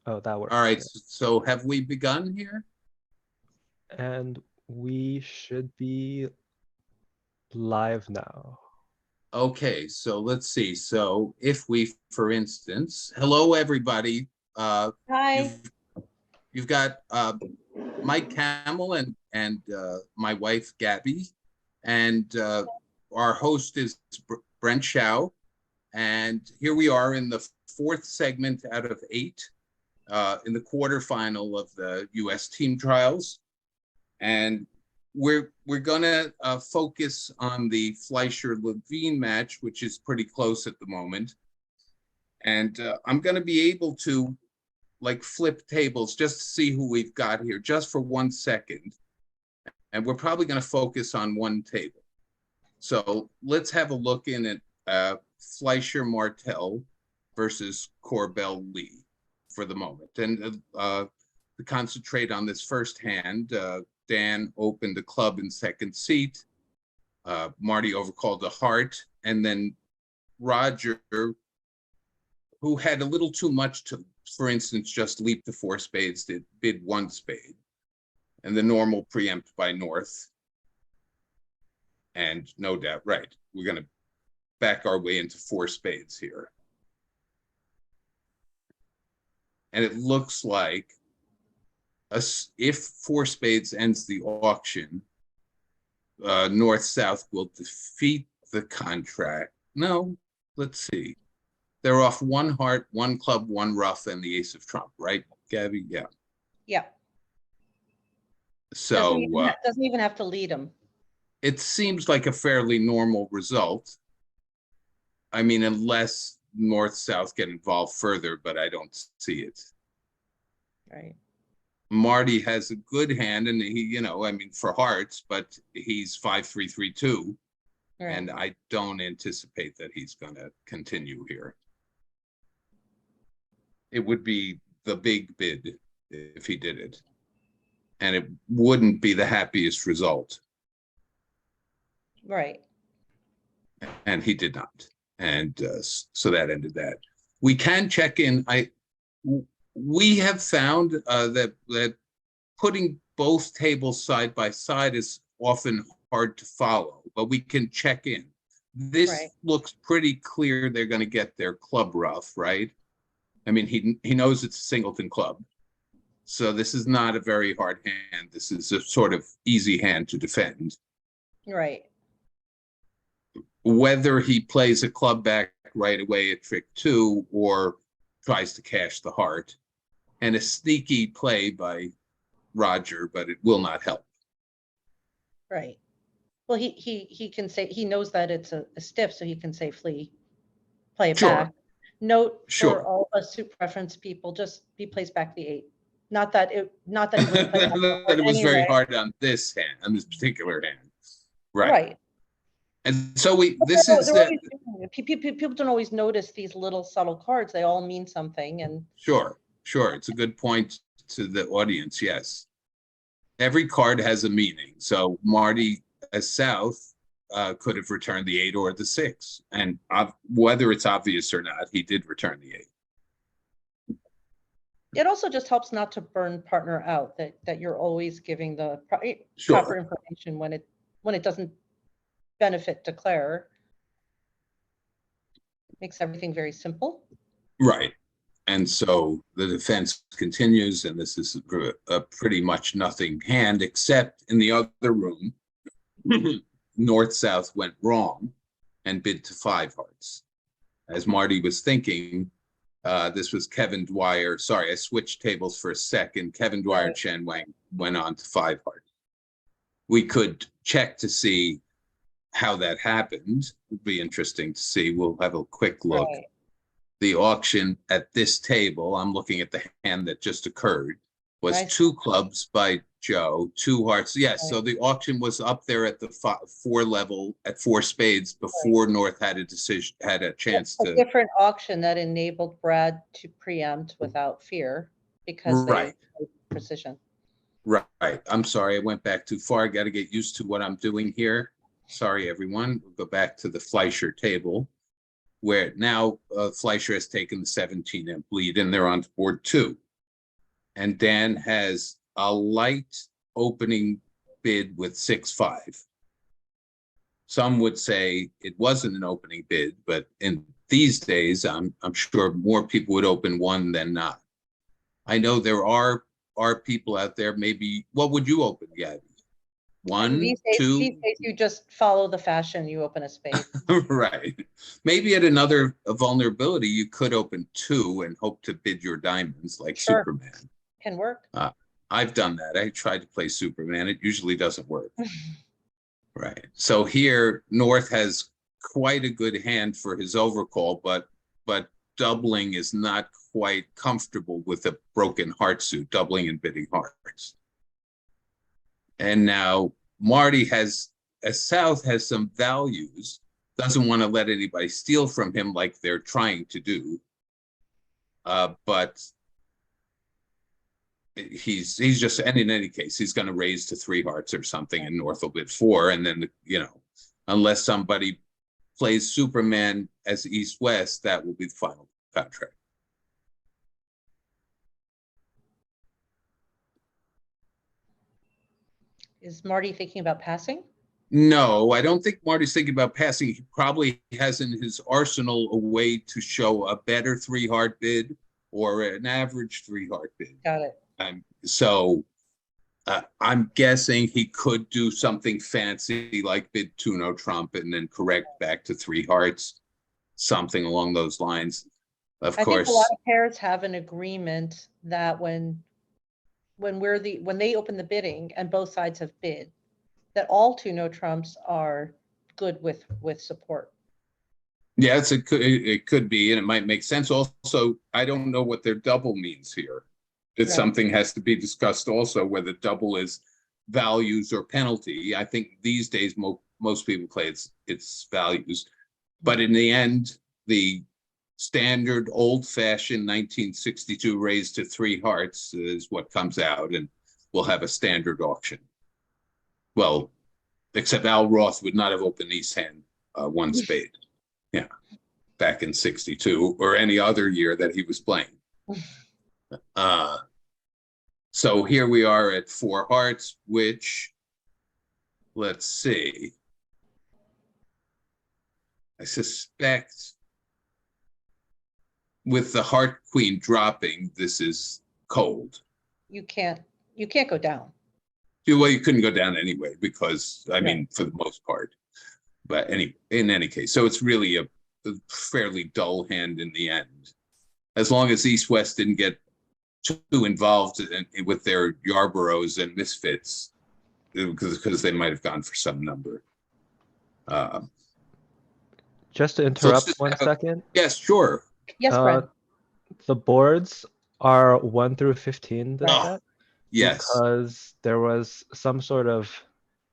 Oh, that All works. right, Yeah. so have we begun here? And we should be live now. Okay, so let's see. So if we, for instance, hello everybody. Hi. You've you've got Mike Camel and my wife Gabby, and our host is Brent Shao. And here we are in the fourth segment out of eight in the quarterfinal of the U.S. team trials. And we're gonna focus on the Fleischer-Levine match, which is pretty close at the moment. And I'm gonna be able to like flip tables just to see who we've got here, just for 1 second. And we're probably gonna focus on one table. So let's have a look in at Fleischer-Martel versus Corbell-Lee for the moment. And to concentrate on this first hand, Dan opened the club in second seat. Marty overcalled a heart. And then Roger, who had a little too much to, for instance, just leap to four spades, did bid one spade. And the normal preempt by North. And no doubt, right, we're going to back our way into four spades here. And it looks like if four spades ends the auction, North-South will defeat the contract. No, let's see. They're off one heart, one club, one rough, and the ace of trump, right, Gabby? Yeah. Yeah. So doesn't even have to lead them. It seems like a fairly normal result. I mean, unless North-South get involved further, but I don't see it. Right. Marty has a good hand, and he, I mean, for hearts, but he's 5-3-3-2, right. And I don't anticipate that he's going to continue here. It would be the big bid if he did it, and it wouldn't be the happiest result. Right. And he did not, and so that ended that. We can check in. We have found that putting both tables side by side is often hard to follow, but we can check in. This looks pretty clear they're going to get their club rough, right? I mean, he knows it's a singleton club. So this is not a very hard hand. This is a sort of easy hand to defend. Right. Whether he plays a club back right away at trick two or tries to cash the heart, and a sneaky play by Roger, but it will not help. Right. Well, he can say, he knows that it's a stiff, so he can safely play it back. Note for all the suit preference people, just he plays back the 8. Not that he wouldn't play that it was anyway. Very hard on this hand, on this particular hand. Right. And so this is that people don't always notice these little subtle cards. They all mean something. And sure. It's a good point to the audience. Yes. Every card has a meaning. So Marty as South could have returned the 8 or the 6. And whether it's obvious or not, he did return the 8. It also just helps not to burn partner out, that you're always giving the proper information when it doesn't benefit declare. Makes everything very simple. Right. And so the defense continues, and this is a pretty much nothing hand, except in the other room, North-South went wrong and bid to 5 hearts. As Marty was thinking, this was Kevin Dwyer. Sorry, I switched tables for a second. Kevin Dwyer and Chen Wang went on to 5 hearts. We could check to see how that happened. It'd be interesting to see. We'll have a quick look. Right. The auction at this table, I'm looking at the hand that just occurred, was 2 clubs by Joe, 2 hearts. Yes, so the auction was up there at the 4 level at 4 spades before North had a chance to. A different auction that enabled Brad to preempt without fear because they had precision. Right. I'm sorry, I went back too far. I got to get used to what I'm doing here. Sorry, everyone. We'll go back to the Fleischer table, where now Fleischer has taken the 17 imp lead, and they're on board 2. and Dan has a light opening bid with 6-5. Some would say it wasn't an opening bid, but in these days, I'm sure more people would open one than not. I know there are people out there. Maybe what would you open, Gabby? One, These two, days you just follow the fashion. You open a spade. right? Maybe at another vulnerability, you could open 2 and hope to bid your diamonds like Sure. Superman. Can work. I've done that. I tried to play Superman. It usually doesn't work. Right. So here, North has quite a good hand for his overcall, but doubling is not quite comfortable with a broken heart suit, doubling and bidding hearts. And now Marty has, as South has some values, doesn't want to let anybody steal from him like they're trying to do. But he's just, and in any case, he's going to raise to 3 hearts or something, and North will bid 4, and then, you know, unless somebody plays Superman as East-West, that will be the final contract. Is Marty thinking about passing? No, I don't think Marty's thinking about passing. He probably has in his arsenal a way to show a better 3-heart bid or an average 3-heart bid. Got it. So I'm guessing he could do something fancy like bid 2 no trump and then correct back to 3 hearts, something along those lines. Of course, think a lot of pairs have an agreement that when they open the bidding and both sides have bid, that all 2 no trumps are good with support. Yes, it could be, and it might make sense. Also, I don't know what their double means here. It's Right. something has to be discussed also, whether double is values or penalty. I think these days most people play its values, but in the end, the standard old-fashioned 1962 raised to 3 hearts is what comes out, and we'll have a standard auction. Well, except Al Roth would not have opened East hand 1 spade. Yeah, back in 62 or any other year that he was playing. So here we are at 4 hearts, which, let's see, I suspect with the heart queen dropping, this is cold. You can't go down. Well, you couldn't go down anyway, because I mean, for the most part, but in any case, so it's really a fairly dull hand in the end. As long as East-West didn't get too involved with their Yarboroughs and Misfits, because they might have gone for some number. Just to interrupt 1 second. Yes, sure. Yes, Brent. The boards are 1 through 15 this Right. set. Yes. Because there was some sort of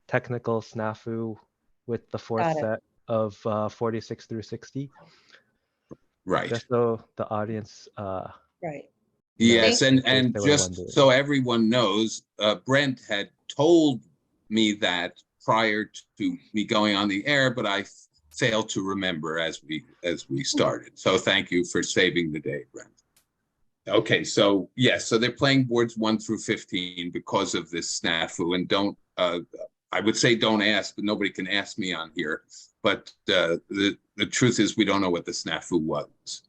technical snafu with the 4th set of 46 through 60. Right. Just so the audience Right. Yes, and just so everyone knows, Brent had told me that prior to me going on the air, but I failed to remember as we started. So thank you for saving the day, Brent. Okay, so yes, so they're playing boards 1 through 15 because of this snafu, and don't I would say don't ask, but nobody can ask me on here. But the truth is we don't know what the snafu was.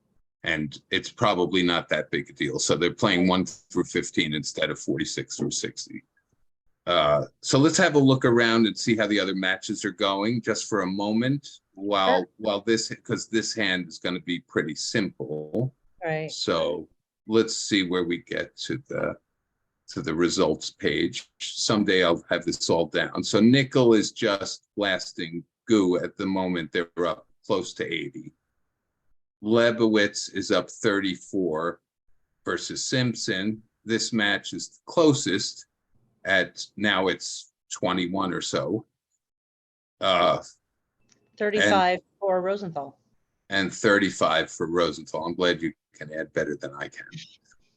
And it's probably not that big a deal. So they're playing 1 through 15 instead of 46 through 60. So let's have a look around and see how the other matches are going just for a moment while this, because this hand is going to be pretty simple. Right. So let's see where we get to the results page. Someday I'll have this all down. So Nickel is just blasting goo at the moment. They're up close to 80. Lebowitz is up 34 versus Simpson. This match is the closest at now it's 21 or so. 35 for Rosenthal. And 35 for Rosenthal. I'm glad you can add better than I can.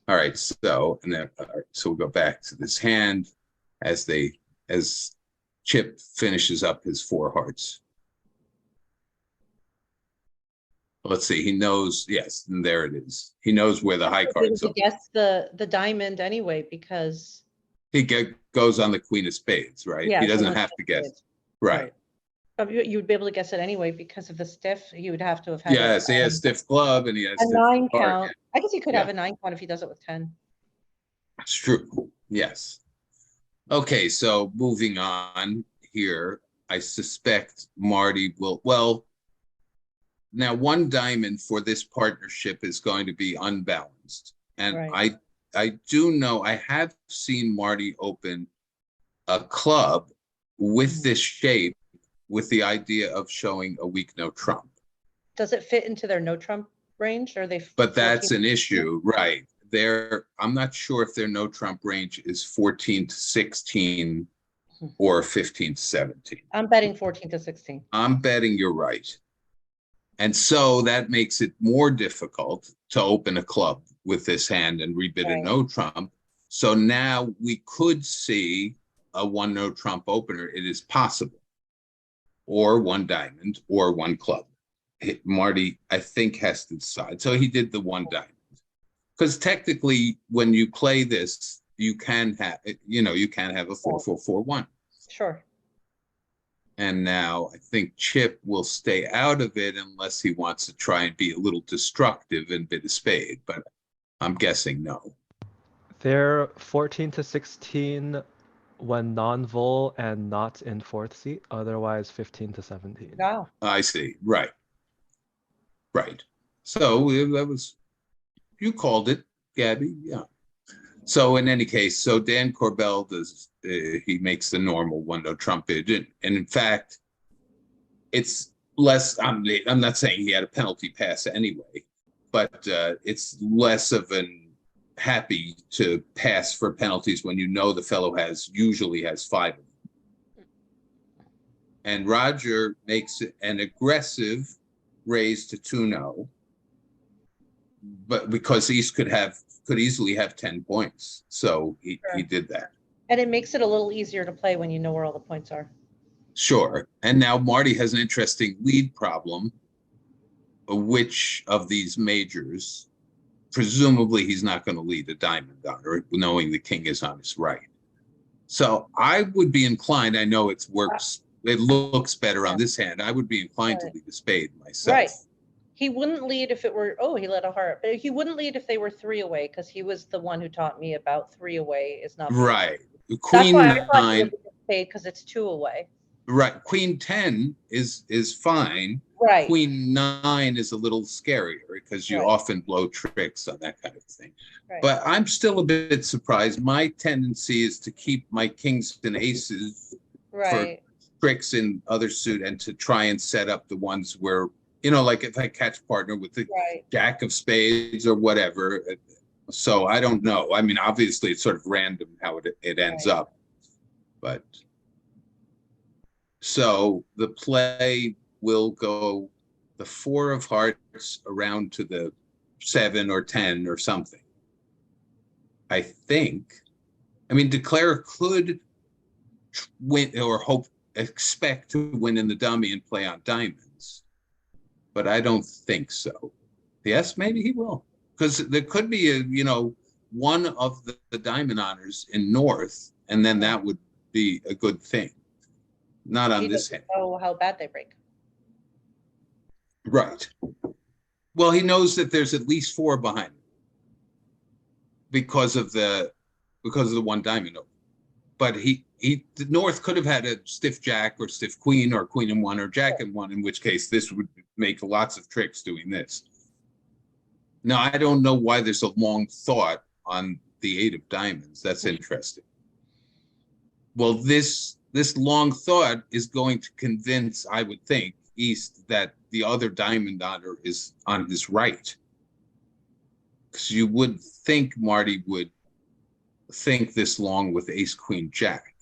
All right, so so we'll go back to this hand as Chip finishes up his 4 hearts. Let's see, he knows, yes, and there it is. He knows where the high cards He are. guessed the diamond anyway, because. Goes on the queen of spades, right? Yeah, He it's the doesn't one have of to guess. spades. Right. But you'd be able to guess it anyway because of the stiff. You would have to have had Yes, he has stiff glove and he has a stiff 9 card. count. I guess he could Yeah. have a 9 count if he does it with 10. It's true. Yes. Okay, so moving on here, I suspect Marty will, well, now one diamond for this partnership is going to be unbalanced. And Right. I do know, I have seen Marty open a club with this shape with the idea of showing a weak no trump. Does it fit into their no trump range? Or are they? But that's an issue, right? I'm not sure if their no trump range is 14 to 16 or 15 to 17. I'm betting 14 to 16. I'm betting you're right. And so that makes it more difficult to open a club with this hand and rebid a no trump. So now we could see a one no trump opener. It is possible. Or one diamond or one club. Marty, I think, has to decide. So he did the one diamond. Because technically, when you play this, you can have, you can have a 4-4-4-1. Sure. And now I think Chip will stay out of it unless he wants to try and be a little destructive and bid a spade. But I'm guessing no. They're 14 to 16 when non-vol and not in fourth seat. Otherwise, 15 to 17. Wow. I see. Right. Right. So that was, you called it, Gabby. Yeah. So in any case, so Dan Corbell does, he makes the normal one no trump bid. And in fact, it's less, I'm not saying he had a penalty pass anyway, but it's less of an happy to pass for penalties when you know the fellow usually has 5 of them. And Roger makes an aggressive raise to 2-0, but because East could easily have 10 points. So he did that. And it makes it a little easier to play when you know where all the points are. Sure. And now Marty has an interesting lead problem. Which of these majors, presumably he's not going to lead a diamond on, or knowing the king is on his right. So I would be inclined, I know it looks better on this hand. I would be inclined to lead a spade myself. Right. He wouldn't lead if it were, he let a heart, but he wouldn't lead if they were 3 away, because he was the one who taught me about 3 away is not. Right. Queen 9, because it's 2 away. Right. Queen 10 is fine. Right. Queen 9 is a little scarier because you often blow tricks on that kind of thing. Right. But I'm still a bit surprised. My tendency is to keep my kings and aces for tricks in other suit and to try and set up the ones where, like if I catch partner with the jack of spades or whatever. So I don't know. I mean, obviously it's sort of random how it ends up. But so the play will go the 4 of hearts around to the 7 or 10 or something. I think. I mean, Declare could win or expect to win in the dummy and play on diamonds, but I don't think so. Yes, maybe he will, because there could be one of the diamond honors in North, and then that would be a good thing. Not on this hand. Oh, how bad they break. Right. Well, he knows that there's at least 4 behind him because of the one diamond open. But the North could have had a stiff jack or stiff queen or queen and 1 or jack and 1, in which case this would make lots of tricks doing this. Now, I don't know why there's a long thought on the 8 of diamonds. That's interesting. Well, this long thought is going to convince, I would think, East that the other diamond honor is on his right. Because you would think Marty would think this long with ace, queen, jack.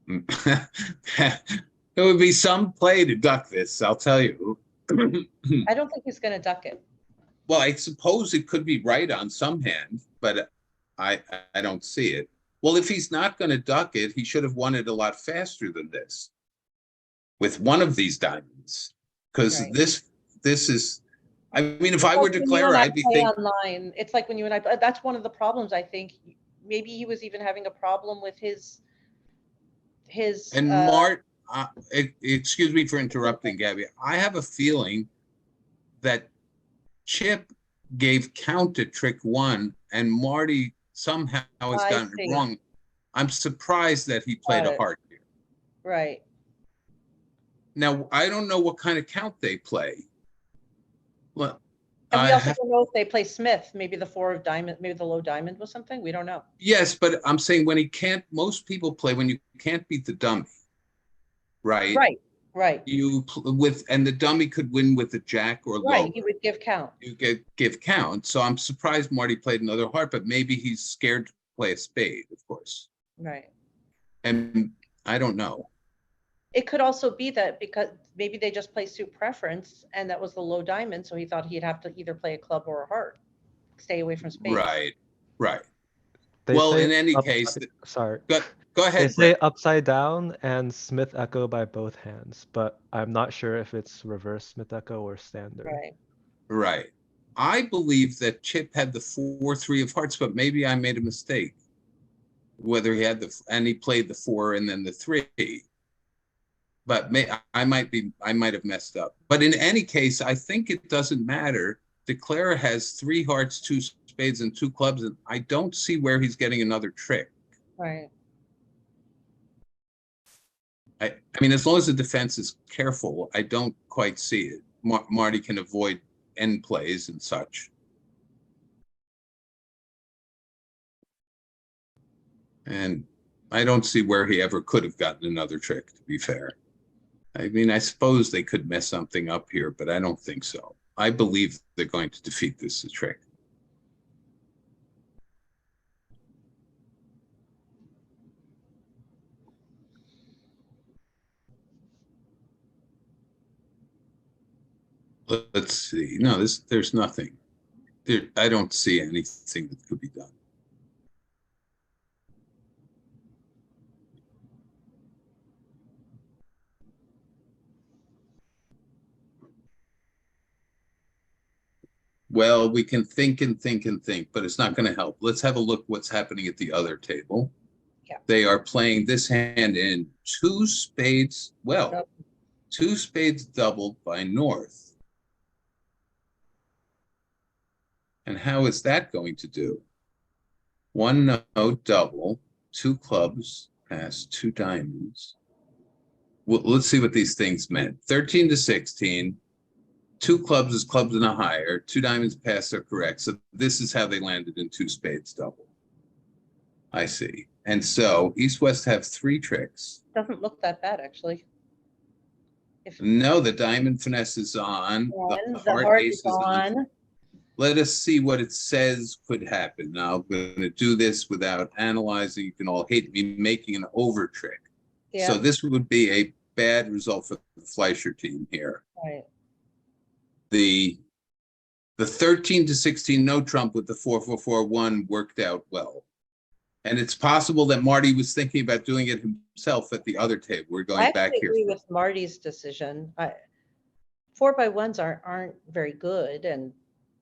It would be some play to duck this, I'll tell you. I don't think he's going to duck it. Well, I suppose it could be right on some hand, but I don't see it. Well, if he's not going to duck it, he should have won it a lot faster than this. with one of these diamonds, because Right. this is, I mean, if I Like were when you declare, and I I'd be play thinking, online. It's like when you and I, that's one of the problems, I think. Maybe he was even having a problem with his, and Mart, excuse me for interrupting, Gabby. I have a feeling that Chip gave count at trick one, and Marty somehow has I gotten it see. wrong. I'm surprised that he played Got a it. heart here. Right. Now, I don't know what kind of count they play. Well, And we I also have, don't know if they play Smith, maybe the 4 of diamond, maybe the low diamond was something. We don't know. yes, but I'm saying when he can't, most people play when you can't beat the dummy, right? Right. Right. You with, and the dummy could win with a jack or Right. lower. He would give count. You give count. So I'm surprised Marty played another heart, but maybe he's scared to play a spade, of course. Right. And I don't know. It could also be that because maybe they just play suit preference and that was the low diamond. So he thought he'd have to either play a club or a heart, stay away from spades. Right, right. They Well, say in any case, sorry. go ahead. They say Brett. upside down and Smith echo by both hands, but I'm not sure if it's reverse Smith echo or standard. Right. Right. I believe that Chip had the 4-3 of hearts, but maybe I made a mistake. Whether he had and he played the 4 and then the 3. But I might have messed up. But in any case, I think it doesn't matter. Declare has 3 hearts, 2 spades, and 2 clubs, and I don't see where he's getting another trick. Right. I mean, as long as the defense is careful, I don't quite see it. Marty can avoid end plays and such. And I don't see where he ever could have gotten another trick, to be fair. I mean, I suppose they could mess something up here, but I don't think so. I believe they're going to defeat this trick. Let's see. No, there's nothing. I don't see anything that could be done. Well, we can think and think and think, but it's not going to help. Let's have a look what's happening at the other table. Yeah. They are playing this hand in 2 spades. Well, Yep. 2 spades doubled by North. And how is that going to do? 1 note double, 2 clubs past 2 diamonds. Well, let's see what these things meant. 13 to 16. 2 clubs is clubs and a higher. 2 diamonds past are correct. So this is how they landed in 2 spades double. I see. And so East West have 3 tricks. Doesn't look that bad, actually. No, the diamond finesse is on. The heart ace is on. Let us see what it says could happen. Now, I'm going to do this without analyzing. You can all hate me making an over trick. Yeah. So this would be a bad result for the Fleischer team here. Right. The 13 to 16 no trump with the 4-4-4-1 worked out well. And it's possible that Marty was thinking about doing it himself at the other table. We're going back here. I agree with Marty's decision. 4x1s aren't very good, and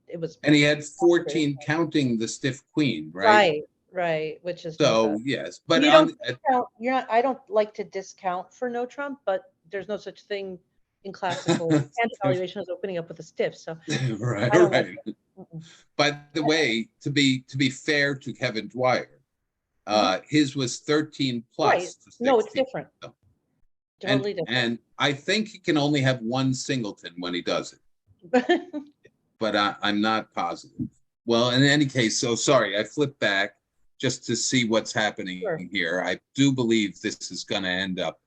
it was. And he had 14 counting the stiff queen, right? Right, right, which is so yes, but you don't discount, I don't like to discount for no trump, but there's no such thing in classical hand evaluation as opening up with a stiff. So right. Like by the way, to be fair to Kevin Dwyer, his was 13 plus. Right. No, it's different. Totally different. And I think he can only have 1 singleton when he does it. But I'm not positive. Well, in any case, so sorry, I flipped back just to see what's happening here. I do believe this is going to end up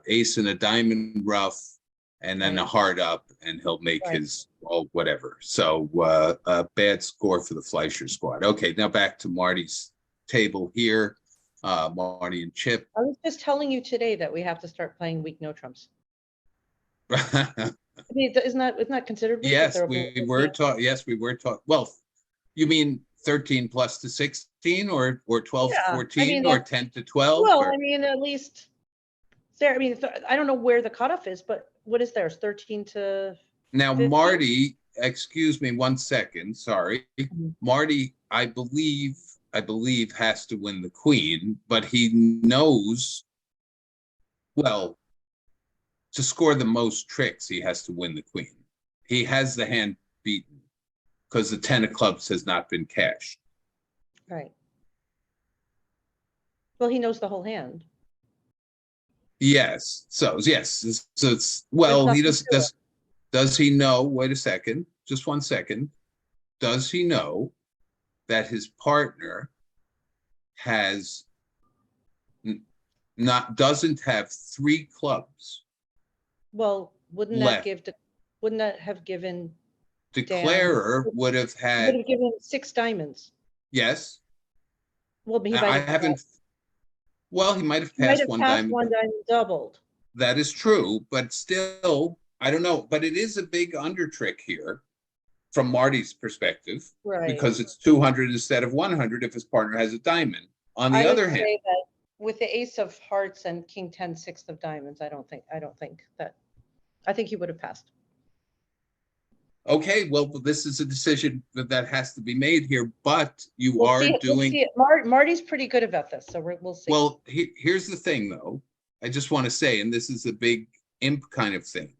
ace and a diamond rough, and then a heart up, and he'll make his, well, whatever. So a bad score for the Fleischer squad. Okay, now back to Marty's table here. Marty and Chip. I was just telling you today that we have to start playing weak no trumps. I mean, isn't that considered weak? Yes, we were taught. Yes, we were taught. Well, you mean 13 plus to 16, or 12 to 14, or 10 to 12? Well, I mean, at least Sarah, I mean, I don't know where the cutoff is, but what is theirs? 13 to Now, 15? Marty, excuse me 1 second, sorry. Mhm. Marty, I believe has to win the queen, but he knows, well, to score the most tricks, he has to win the queen. He has the hand beaten because the 10 of clubs has not been cashed. Right. Well, he knows the whole hand. Yes. So yes. So it's, There's well, he nothing to it. does he know, wait a second, just 1 second. Does he know that his partner has doesn't have 3 clubs Well, wouldn't left? that have given Dan? Declarer would have Would had, have given 6 diamonds. yes. Well, he I might have haven't, well, he might have he might passed have one passed diamond. one diamond doubled. That is true, but still, I don't know. But it is a big under trick here from Marty's perspective, Right. because it's 200 instead of 100 if his partner has a diamond. On the I would other hand, say that with the ace of hearts and king 10, 6 of diamonds, I don't think that, I think he would have passed. okay, well, this is a decision that has to be made here, but you We'll are see it. We'll doing, see it. Marty's pretty good about this, so we'll see. well, here's the thing though. I just want to say, and this is a big imp kind of thing.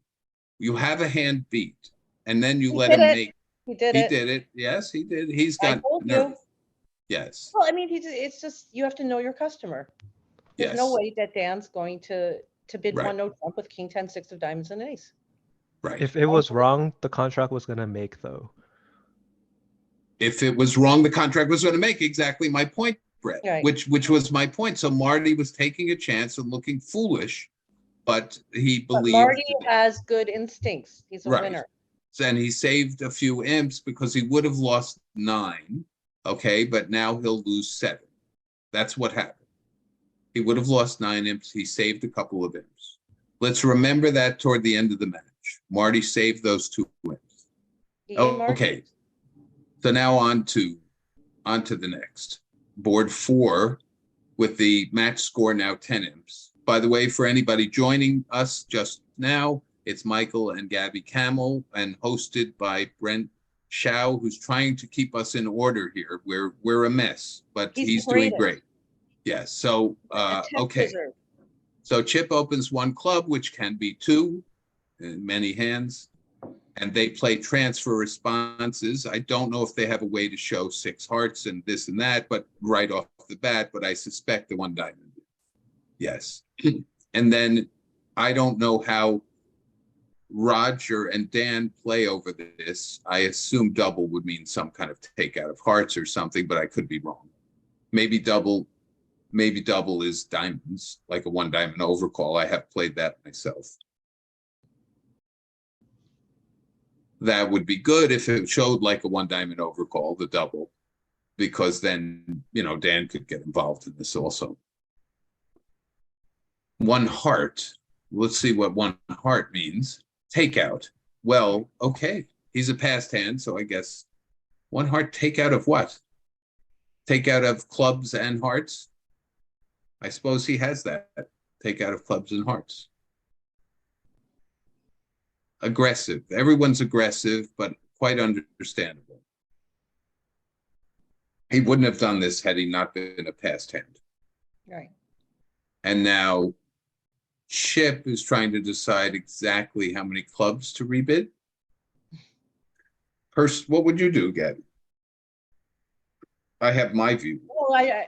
You have a hand beat, and then you let him make. He did He it. did it. Yes, he did. He's I got told nerve. you. Yes. Well, I mean, it's just, you have to know your customer. There's no Yes. way that Dan's going to bid Right. 1 no trump with king 10, 6 of diamonds and an ace. Right. If it was wrong, the contract was gonna make though. If it was wrong, the contract was going to make exactly my point, Brett, Right. which was my point. So Marty was taking a chance and looking foolish, but he But believed. Marty has good instincts. He's a Right. winner. And he saved a few imps because he would have lost 9. Okay, but now he'll lose 7. That's what happened. He would have lost 9 imps. He saved a couple of imps. Let's remember that toward the end of the match. Marty saved those 2 imps. Okay. So now on to the next. Board 4 with the match score now 10 imps. By the way, for anybody joining us just now, it's Michael and Gabby Camel and hosted by Brent Shao, who's trying to keep us in order here. We're a mess, but he's doing great. Yes. So okay. Wizard. So Chip opens 1 club, which can be 2 in many hands. And they play transfer responses. I don't know if they have a way to show 6 hearts and this and that, but right off the bat, but I suspect the 1 diamond. Yes. And then I don't know how Roger and Dan play over this. I assume double would mean some kind of takeout of hearts or something, but I could be wrong. Maybe double is diamonds, like a 1 diamond overcall. I have played that myself. That would be good if it showed like a 1 diamond overcall, the double, because then, Dan could get involved in this also. 1 heart. Let's see what 1 heart means. Takeout. Well, okay. He's a passed hand, so I guess 1 heart takeout of what? Takeout of clubs and hearts? I suppose he has that. Takeout of clubs and hearts. Aggressive. Everyone's aggressive, but quite understandable. He wouldn't have done this had he not been a passed hand. Right. And now Chip is trying to decide exactly how many clubs to rebid. First, what would you do, Gabby? I have my view. Well, I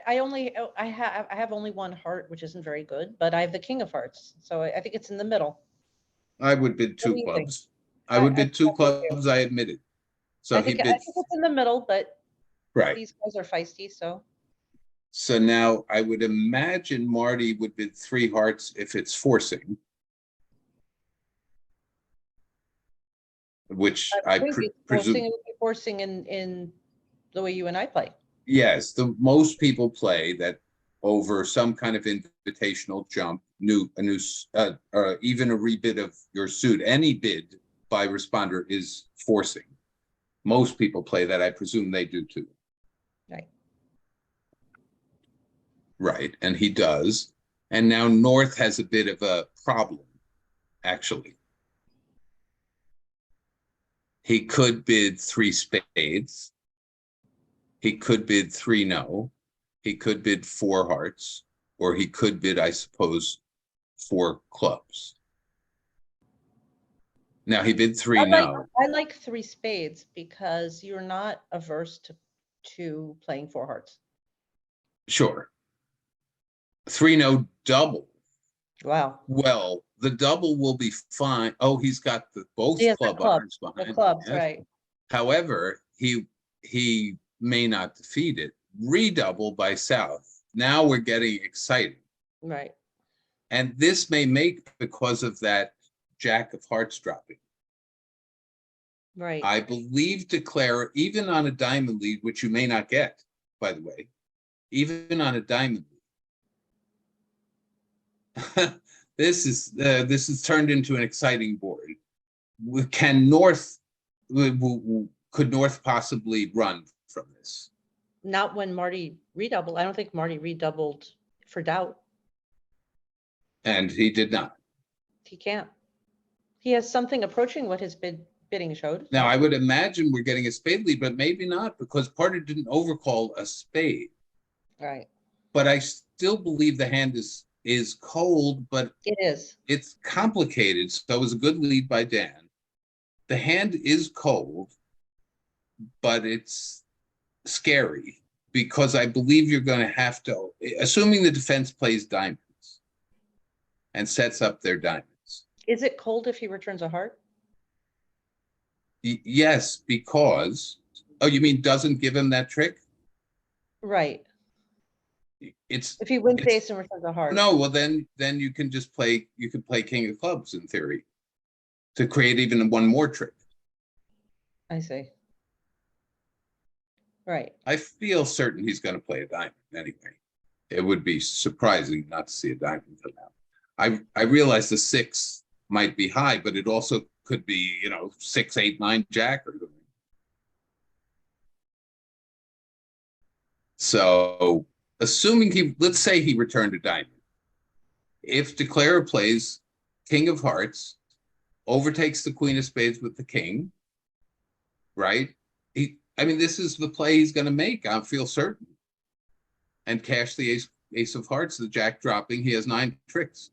have only 1 heart, which isn't very good, but I have the king of hearts, so I think it's in the middle. I would bid 2 clubs. I would bid 2 clubs, I admit it. So I think it's in the middle, but right. These guys are feisty, so. So now I would imagine Marty would bid 3 hearts if it's forcing. Which I presume. It would be forcing in the way you and I play. Yes, most people play that over some kind of invitational jump, even a rebid of your suit. Any bid by responder is forcing. Most people play that. I presume they do too. Right. Right, and he does. And now North has a bit of a problem, actually. He could bid 3 spades. He could bid 3 no. He could bid 4 hearts, or he could bid, I suppose, 4 clubs. Now he bid 3 no. I like 3 spades because you're not averse to playing 4 hearts. Sure. 3 no double. Wow. Well, the double will be fine. Oh, he's got both club irons behind the clubs, him. Yes. right? However, he may not defeat it. Redouble by South. Now we're getting exciting. Right. And this may make because of that Jack of Hearts dropping. Right. I believe declare, even on a diamond lead, which you may not get, by the way, even on a diamond lead. This is turned into an exciting board. Can North, could North possibly run from this? Not when Marty redoubled. I don't think Marty redoubled for doubt. And he did not. He can't. He has something approaching what his bidding showed. Now, I would imagine we're getting a spade lead, but maybe not, because Parter didn't overcall a spade. Right. But I still believe the hand is cold, but it is. It's complicated. So it was a good lead by Dan. The hand is cold, but it's scary because I believe you're going to have to, assuming the defense plays diamonds and sets up their diamonds. Is it cold if he returns a heart? Yes, because, oh, you mean doesn't give him that trick? Right. It's if he wins ace and returns a heart. No, well then you can just play, you can play king of clubs in theory to create even one more trick. I see. Right. I feel certain he's going to play a diamond anyway. It would be surprising not to see a diamond come out. I realize the 6 might be high, but it also could be, 6, 8, 9 jack or something. So assuming let's say he returned a diamond. If declarer plays king of hearts, overtakes the queen of spades with the king, right? This is the play he's going to make, I feel certain. And cash the ace of hearts, the jack dropping, he has 9 tricks.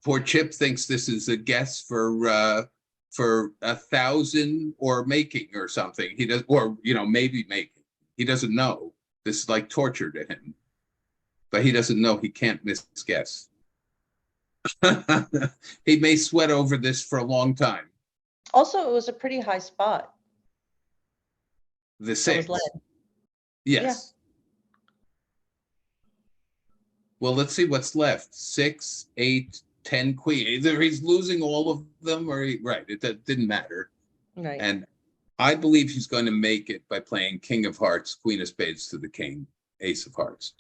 Poor Chip thinks this is a guess for 1,000 or making or something. He does, or maybe making. He doesn't know. This is like torture to him. But he doesn't know he can't misguess. He may sweat over this for a long time. Also, it was a pretty high spot. The 6. Yes. Yeah. Well, let's see what's left. 6, 8, 10 queen. Either he's losing all of them or right. It didn't matter. Right. And I believe he's going to make it by playing king of hearts, queen of spades to the king, ace of hearts.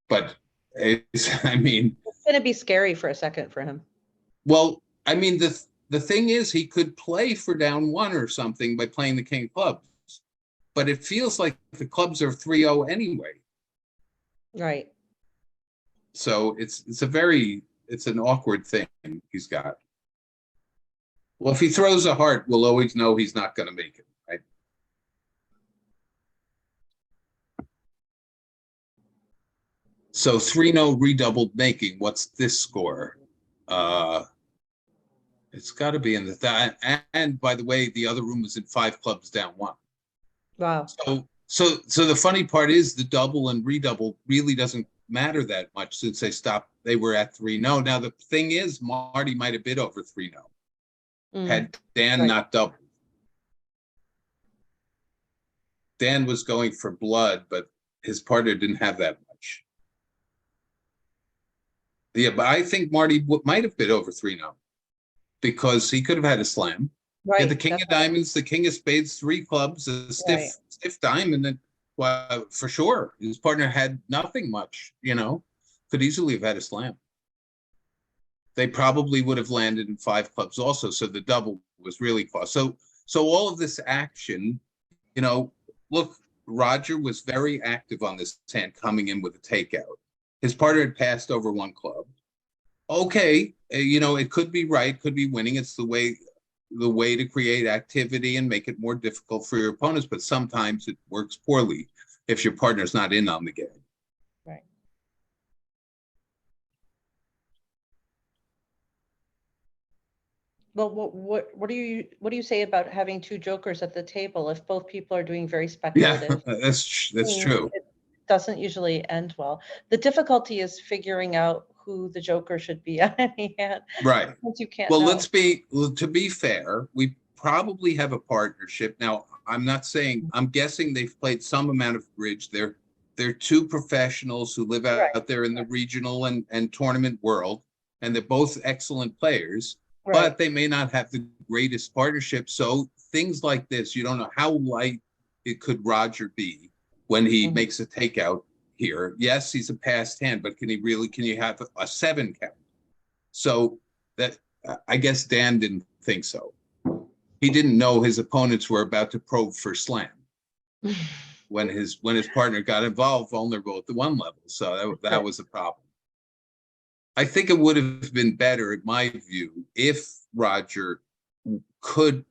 But it's going to be scary for a second for him. Well, the thing is, he could play for down 1 or something by playing the king of clubs, but it feels like the clubs are 3-0 anyway. Right. So it's an awkward thing he's got. Well, if he throws a heart, we'll always know he's not going to make it, right? So 3-0 redoubled making. What's this score? It's got to be in the and by the way, the other room was in 5 clubs down 1. Wow. So the funny part is the double and redouble really doesn't matter that much since they were at 3-0. Now the thing is, Marty might have bid over 3-0 had Dan not doubled. Dan was going for blood, but his partner didn't have that much. Yeah, but I think Marty might have bid over 3-0 because he could have had a slam. Right. Yeah, the king of diamonds, the king of spades, 3 clubs, a stiff diamond, and for sure his partner had nothing much. Could easily have had a slam. They probably would have landed in 5 clubs also, so the double was really close. So all of this action, look, Roger was very active on this hand, coming in with a takeout. His partner had passed over one club. Okay, you know, it could be right, could be winning. It's the way to create activity and make it more difficult for your opponents, but sometimes it works poorly if your partner's not in on the game. Right. Well, what do you say about having two jokers at the table if both people are doing very speculative? Yeah, that's true. It doesn't usually end well. The difficulty is figuring out who the joker should be on any hand. Right. Since you can't Well, know. to be fair, we probably have a partnership. Now, I'm not saying, I'm guessing they've played some amount of bridge. They're two professionals who live out there in the regional and tournament world, and they're both excellent players, but they may not have the greatest partnership. So things like this, you don't know how light it could Roger be when he makes a takeout here. Yes, he's a passed hand, but can you have a 7 count? So that, I guess Dan didn't think so. He didn't know his opponents were about to probe for slam when his partner got involved, vulnerable at the 1 level. So that was a problem. I think it would have been better, in my view, if Roger could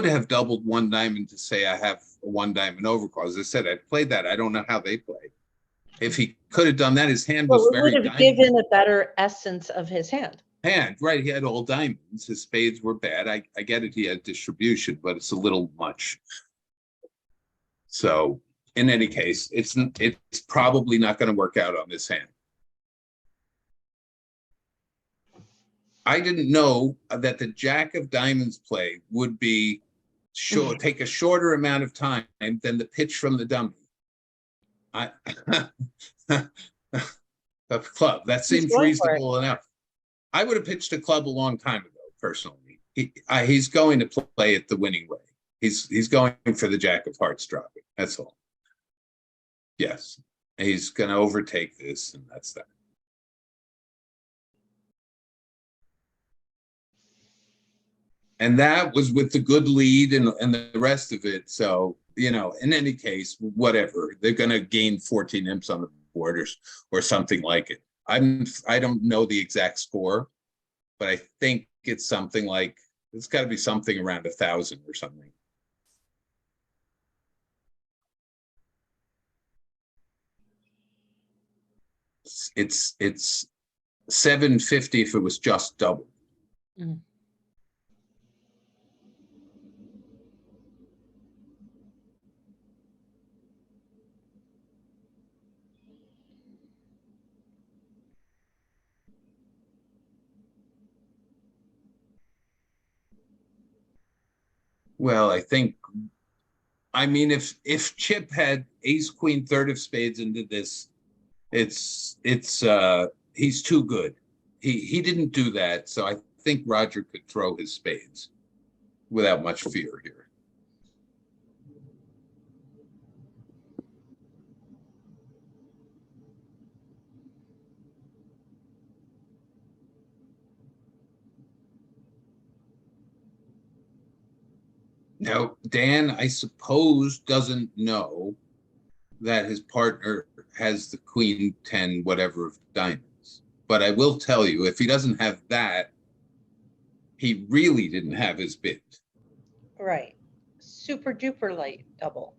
have doubled 1 diamond to say I have a 1 diamond overcard. As I said, I played that. I don't know how they played. If he could have done that, his hand was very would have given a better essence of his hand. Right. He had all diamonds. His spades were bad. I get it. He had distribution, but it's a little much. So in any case, it's probably not going to work out on this hand. I didn't know that the Jack of Diamonds play would be take a shorter amount of time than the pitch from the dummy. A club that seems reasonable enough. I would have pitched a club a long time ago, personally. He's going to play it the winning way. He's going for the Jack of Hearts dropping. That's all. Yes, he's going to overtake this, and that's that. And that was with the good lead and the rest of it. So, you know, in any case, whatever, they're going to gain 14 imps on the board or something like it. I don't know the exact score, but I think it's something like, it's got to be something around 1,000 or something. It's 750 if it was just double. Mm. Well, I mean, if Chip had ace, queen, 3rd of spades into this, he's too good. He didn't do that. So I think Roger could throw his spades without much fear here. Now, Dan, I suppose, doesn't know that his partner has the queen 10 whatever of diamonds. But I will tell you, if he doesn't have that, he really didn't have his bid. Right. Super duper light double.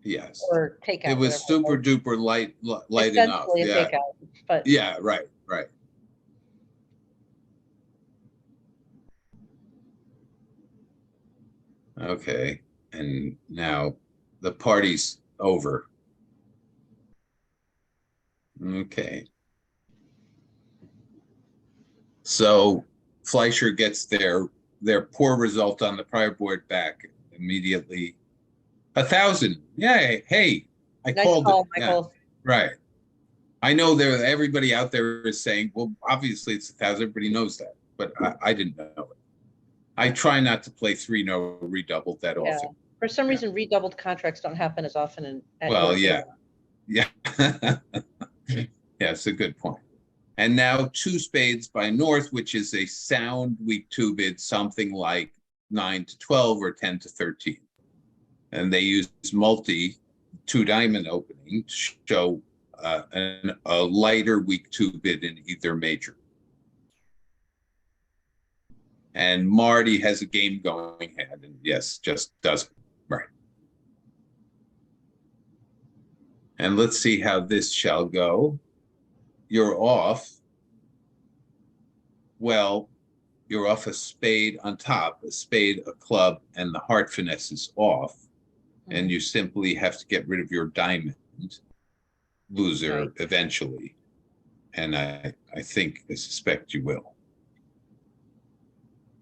Yes. Or takeout. It was super duper light enough. Yeah. Takeout, but yeah, right. Okay, and now the party's over. Okay. So Fleischer gets their poor result on the prior board back immediately. 1,000. Yeah, hey, I nice called call, it. Michael. Yeah, right. I know everybody out there is saying, well, obviously it's 1,000. Everybody knows that, but I didn't know it. I try not to play 3-no redoubled that often. For some reason, redoubled contracts don't happen as often. Well, yeah. Yeah, it's a good point. And now 2 spades by North, which is a sound weak 2 bid, something like 9 to 12 or 10 to 13. And they use multi two diamond opening to show a lighter weak two bid in either major. And Marty has a game going ahead, and yes, just doesn't. Right. And let's see how this shall go. You're off. Well, you're off a spade on top, a spade, a club, and the heart finesse is off. And you simply have to get rid of your diamond loser eventually. And I suspect you will.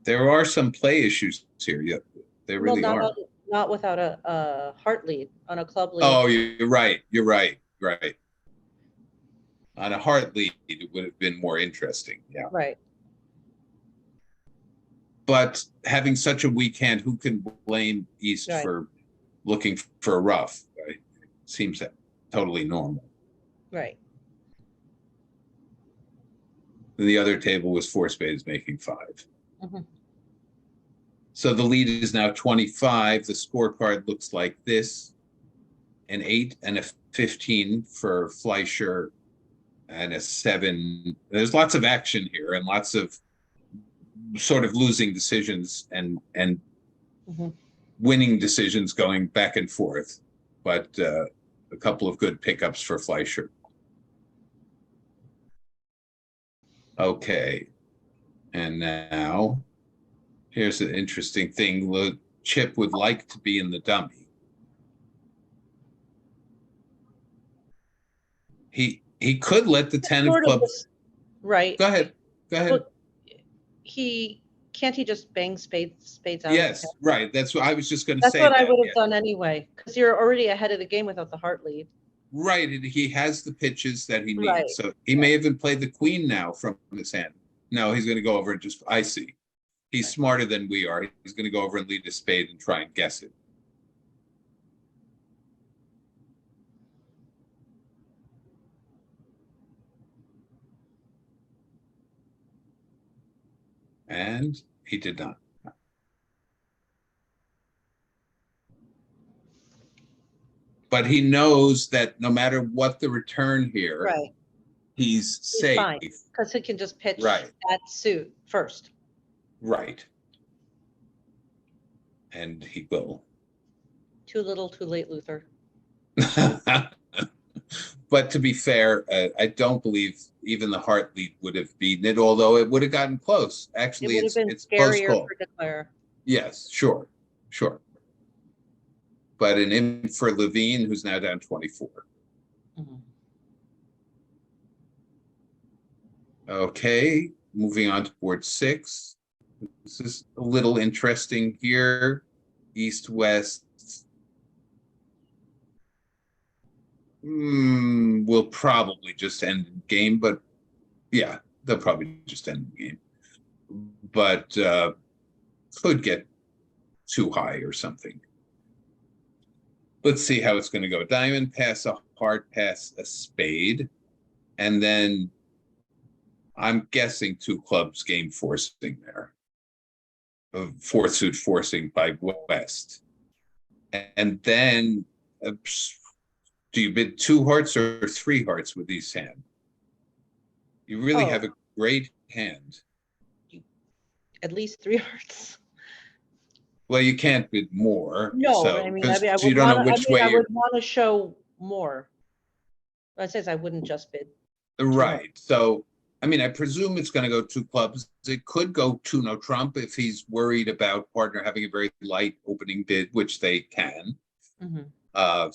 There are some play issues here. Yeah, there really are. Not without a heart lead on a club lead. Oh, you're right. You're right. Right. On a heart lead, it would have been more interesting. Yeah. Right. But having such a weak hand, who can blame East for looking for a rough? Right? Seems totally normal. Right. The other table was four spades making five. So the lead is now 25. The scorecard looks like this: an 8 and a 15 for Fleischer, and a 7. There's lots of action here and lots of sort of losing decisions and winning decisions going back and forth, but a couple of good pickups for Fleischer. Okay, and now here's an interesting thing. Chip would like to be in the dummy. He could let the 10 of clubs. Right. Go ahead. Go ahead. Well, can't he just bang spades out? Yes, right. That's what I was just going to say. That's what I would have done anyway, because you're already ahead of the game without the heart lead. Right, and he has the pitches that he needs. So he may even play the queen now from his hand. No, he's going to go over and just, I see. He's smarter than we are. He's going to go over and lead a spade and try and guess it. And he did not. But he knows that no matter what the return here, he's safe. Because he can just pitch that suit first. Right. And he will. Too little, too late, Luther. But to be fair, I don't believe even the heart lead would have beaten it, although it would have gotten close. Actually, it would have been scarier for Declare. Yes, sure. But an in for Levine, who's now down 24. Okay, moving on to board 6. This is a little interesting here. East-West. Will probably just end the game, but yeah, they'll probably just end the game. But could get too high or something. Let's see how it's going to go. Diamond pass a heart, pass a spade, and then I'm guessing 2 clubs game forcing there. 4 suit forcing by West. And then do you bid 2 hearts or 3 hearts with these hand? You really have a great hand. At least 3 hearts. Well, you can't bid more. No, so, I would want to show more. I says I wouldn't just bid. Right. So, I mean, I presume it's going to go 2 clubs. It could go 2 no trump if he's worried about partner having a very light opening bid, which they can.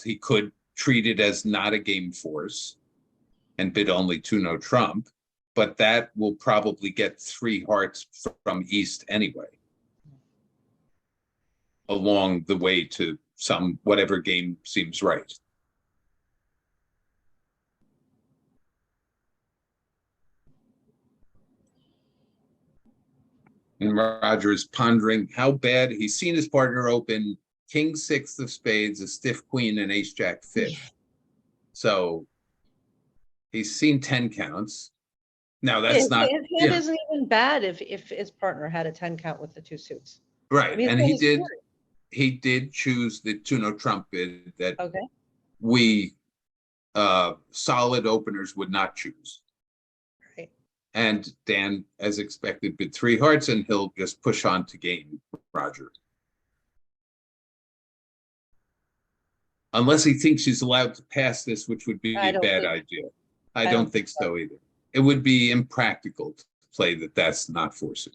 He could treat it as not a game force and bid only 2 no trump, but that will probably get 3 hearts from East anyway, along the way to some whatever game seems right. And Roger is pondering how bad he's seen his partner open King 6 of spades, a stiff queen, and ace jack 5th. So he's seen 10 counts. Now that's not. His hand isn't even bad if his partner had a 10 count with the 2 suits. Right, I mean, and he did choose the 2 no trump bid that we solid openers would not choose. Right. And Dan, as expected, bid 3 hearts, and he'll just push on to game Roger. Unless he thinks he's allowed to pass this, which would be I a don't bad think- idea. I don't think so either. It would be impractical to play that that's not forcing.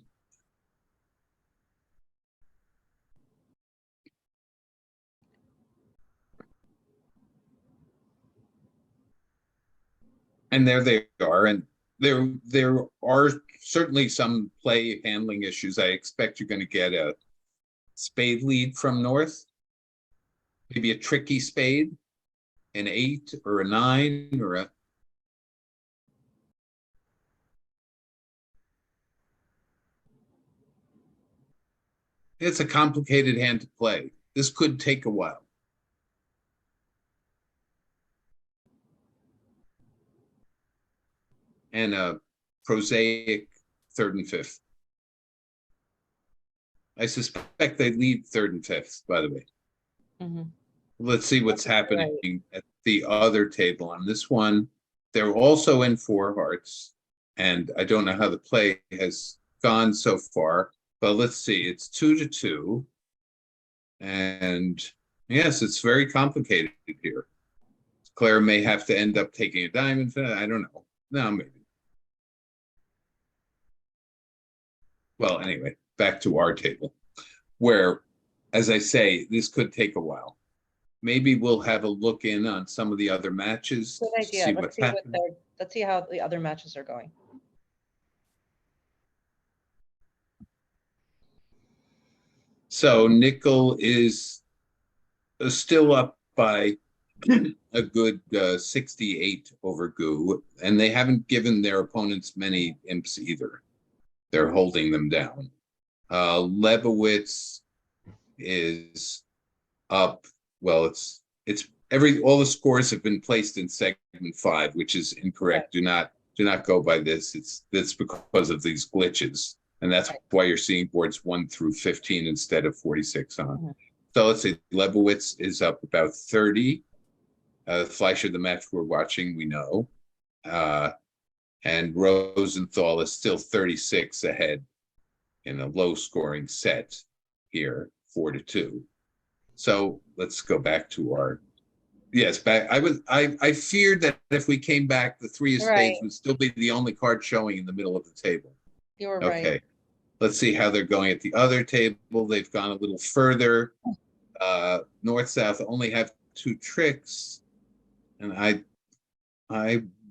And there they are. And there are certainly some play handling issues. I expect you're going to get a spade lead from North. Maybe a tricky spade, an 8 or a 9 or a. It's a complicated hand to play. This could take a while. And a prosaic 3rd and 5th. I suspect they lead 3rd and 5th, by the way. Mhm. Let's see what's happening at the other table. On this one, they're also in 4 hearts. And I don't know how the play has gone so far, but let's see. It's 2-2. And yes, it's very complicated here. Claire may have to end up taking a diamond. I don't know. No, maybe. Well, anyway, back to our table, where, as I say, this could take a while. Maybe we'll have a look in on some of the other matches. Good idea. See Let's what's see what happening. let's see how the other matches are going. So nickel is still up by a good 68 over Goo, and they haven't given their opponents many imps either. They're holding them down. Lebowitz is up. Well, it's all the scores have been placed in segment 5, which is incorrect. Right. Do not go by this. It's because of these glitches, and that's why you're seeing boards 1 through 15 instead of 46 on. Mm-hmm. So let's say Lebowitz is up about 30. Fleischer, the match we're watching, we know. And Rosenthal is still 36 ahead in a low scoring set here, 4-2. So let's go back to our, yes, back. I feared that if we came back, the 3 of spades would still be the only card showing in the middle of the table. You were Okay. right. Let's see how they're going at the other table. They've gone a little further. North-South only have 2 tricks. And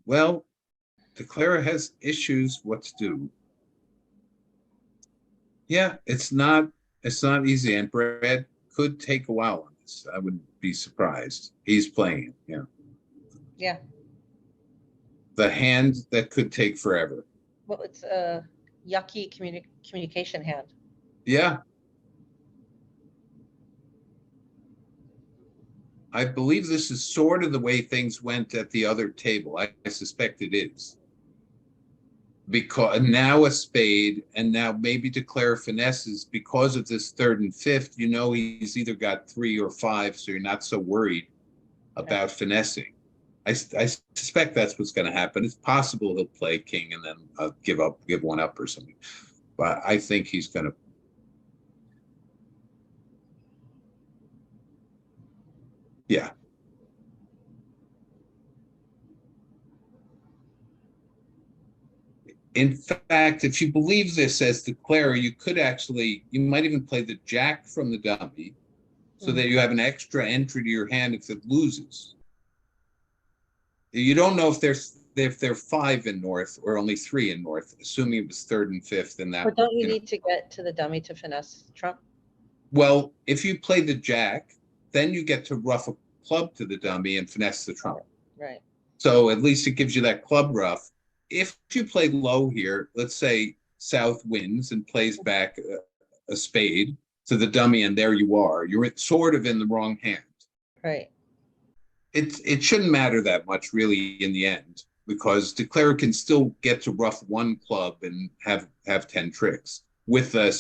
well, Declara has issues. What to do? Yeah, it's not easy. And Brad could take a while on this. I wouldn't be surprised. He's playing it, yeah. Yeah. The hand that could take forever. Well, it's a yucky communication hand. Yeah. I believe this is sort of the way things went at the other table. I suspect it is. Because now a spade, and now maybe declare finesses because of this 3rd and 5th. You know, he's either got 3 or 5, so you're not so worried about finessing. I suspect that's what's going to happen. It's possible he'll play king and then give one up or something. But I think he's going to. Yeah. In fact, if you believe this as declarer, you might even play the jack from the dummy so that you have an extra entry to your hand if it loses. You don't know if they're 5 in North or only 3 in North, assuming it was 3rd and 5th in that. But don't you need to get to the dummy to finesse trump? Well, if you play the jack, then you get to ruff a club to the dummy and finesse the trump. Right. So at least it gives you that club ruff. If you play low here, let's say South wins and plays back a spade to the dummy, and there you are. You're sort of in the wrong hand. Right. It shouldn't matter that much really in the end, because declarer can still get to ruff 1 club and have 10 tricks with the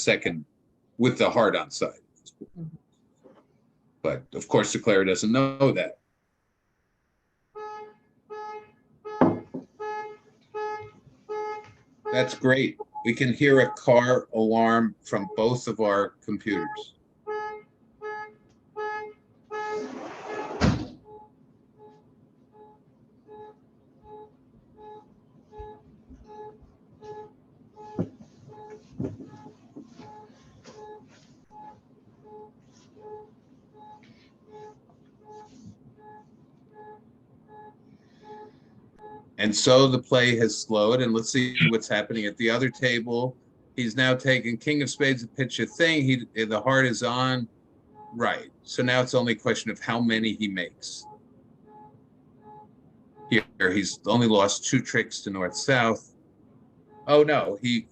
heart on side. Mm-hmm. But of course, declarer doesn't know that. That's great. We can hear a car alarm from both of our computers. And so the play has slowed, and let's see what's happening at the other table. He's now taking king of spades to pitch a thing. The heart is on. Right. So now it's only a question of how many he makes. Here, he's only lost 2 tricks to north-south. Oh no, he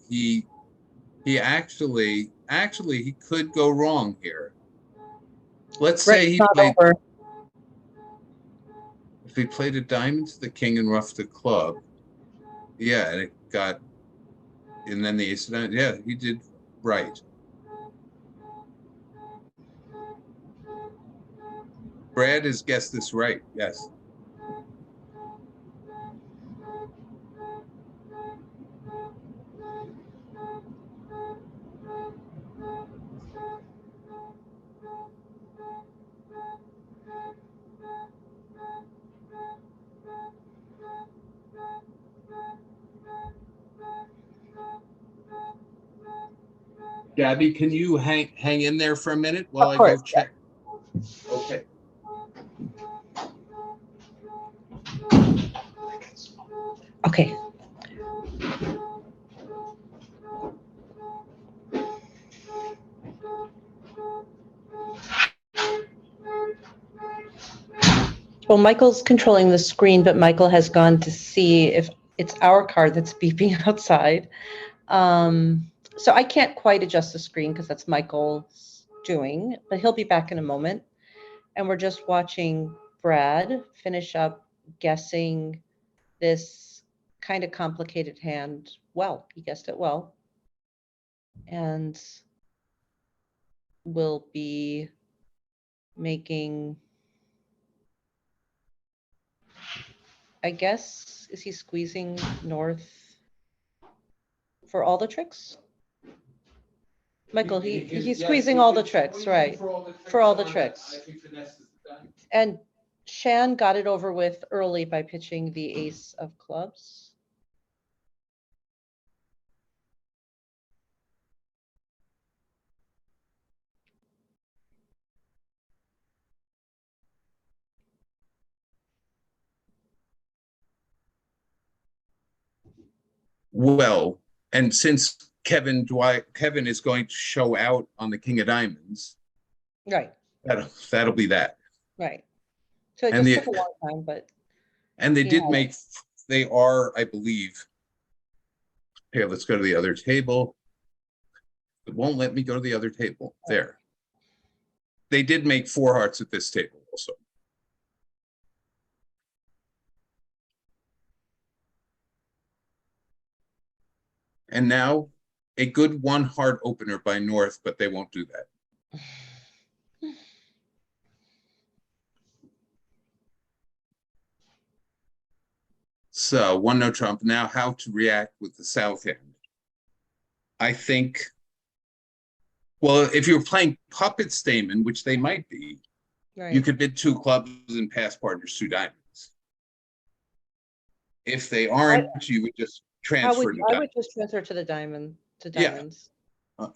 actually he could go wrong here. Let's say he played. If he played a diamond to the king and roughed the club, yeah, and it got, and then the ace of diamonds, yeah, he did right. Brad has guessed this right, yes. Gabby, can you hang in there for a minute while I go check? Okay. Okay. Well, Michael's controlling the screen, but Michael has gone to see if it's our car that's beeping outside. So I can't quite adjust the screen because that's Michael's doing, but he'll be back in a moment. And we're just watching Brad finish up guessing this kind of complicated hand well. He guessed it well. And we'll be making, I guess, is he squeezing north for all the tricks? Michael, he's squeezing all the tricks, right? For all the tricks. And Shan got it over with early by pitching the ace of clubs. Well, and since Kevin is going to show out on the king of diamonds, right? That'll be that. Right. So it just took a long time, but. And they did make. They are, I believe. Here, let's go to the other table. It won't let me go to the other table. There. They did make 4 hearts at this table also. And now a good 1 heart opener by North, but they won't do that. So 1 no trump. Now how to react with the south hand. I think, well, if you're playing puppet Stamen, which they might be, right, you could bid 2 clubs and pass partners 2 diamonds. If they aren't, you would just transfer. I would just transfer to the diamonds. Yeah.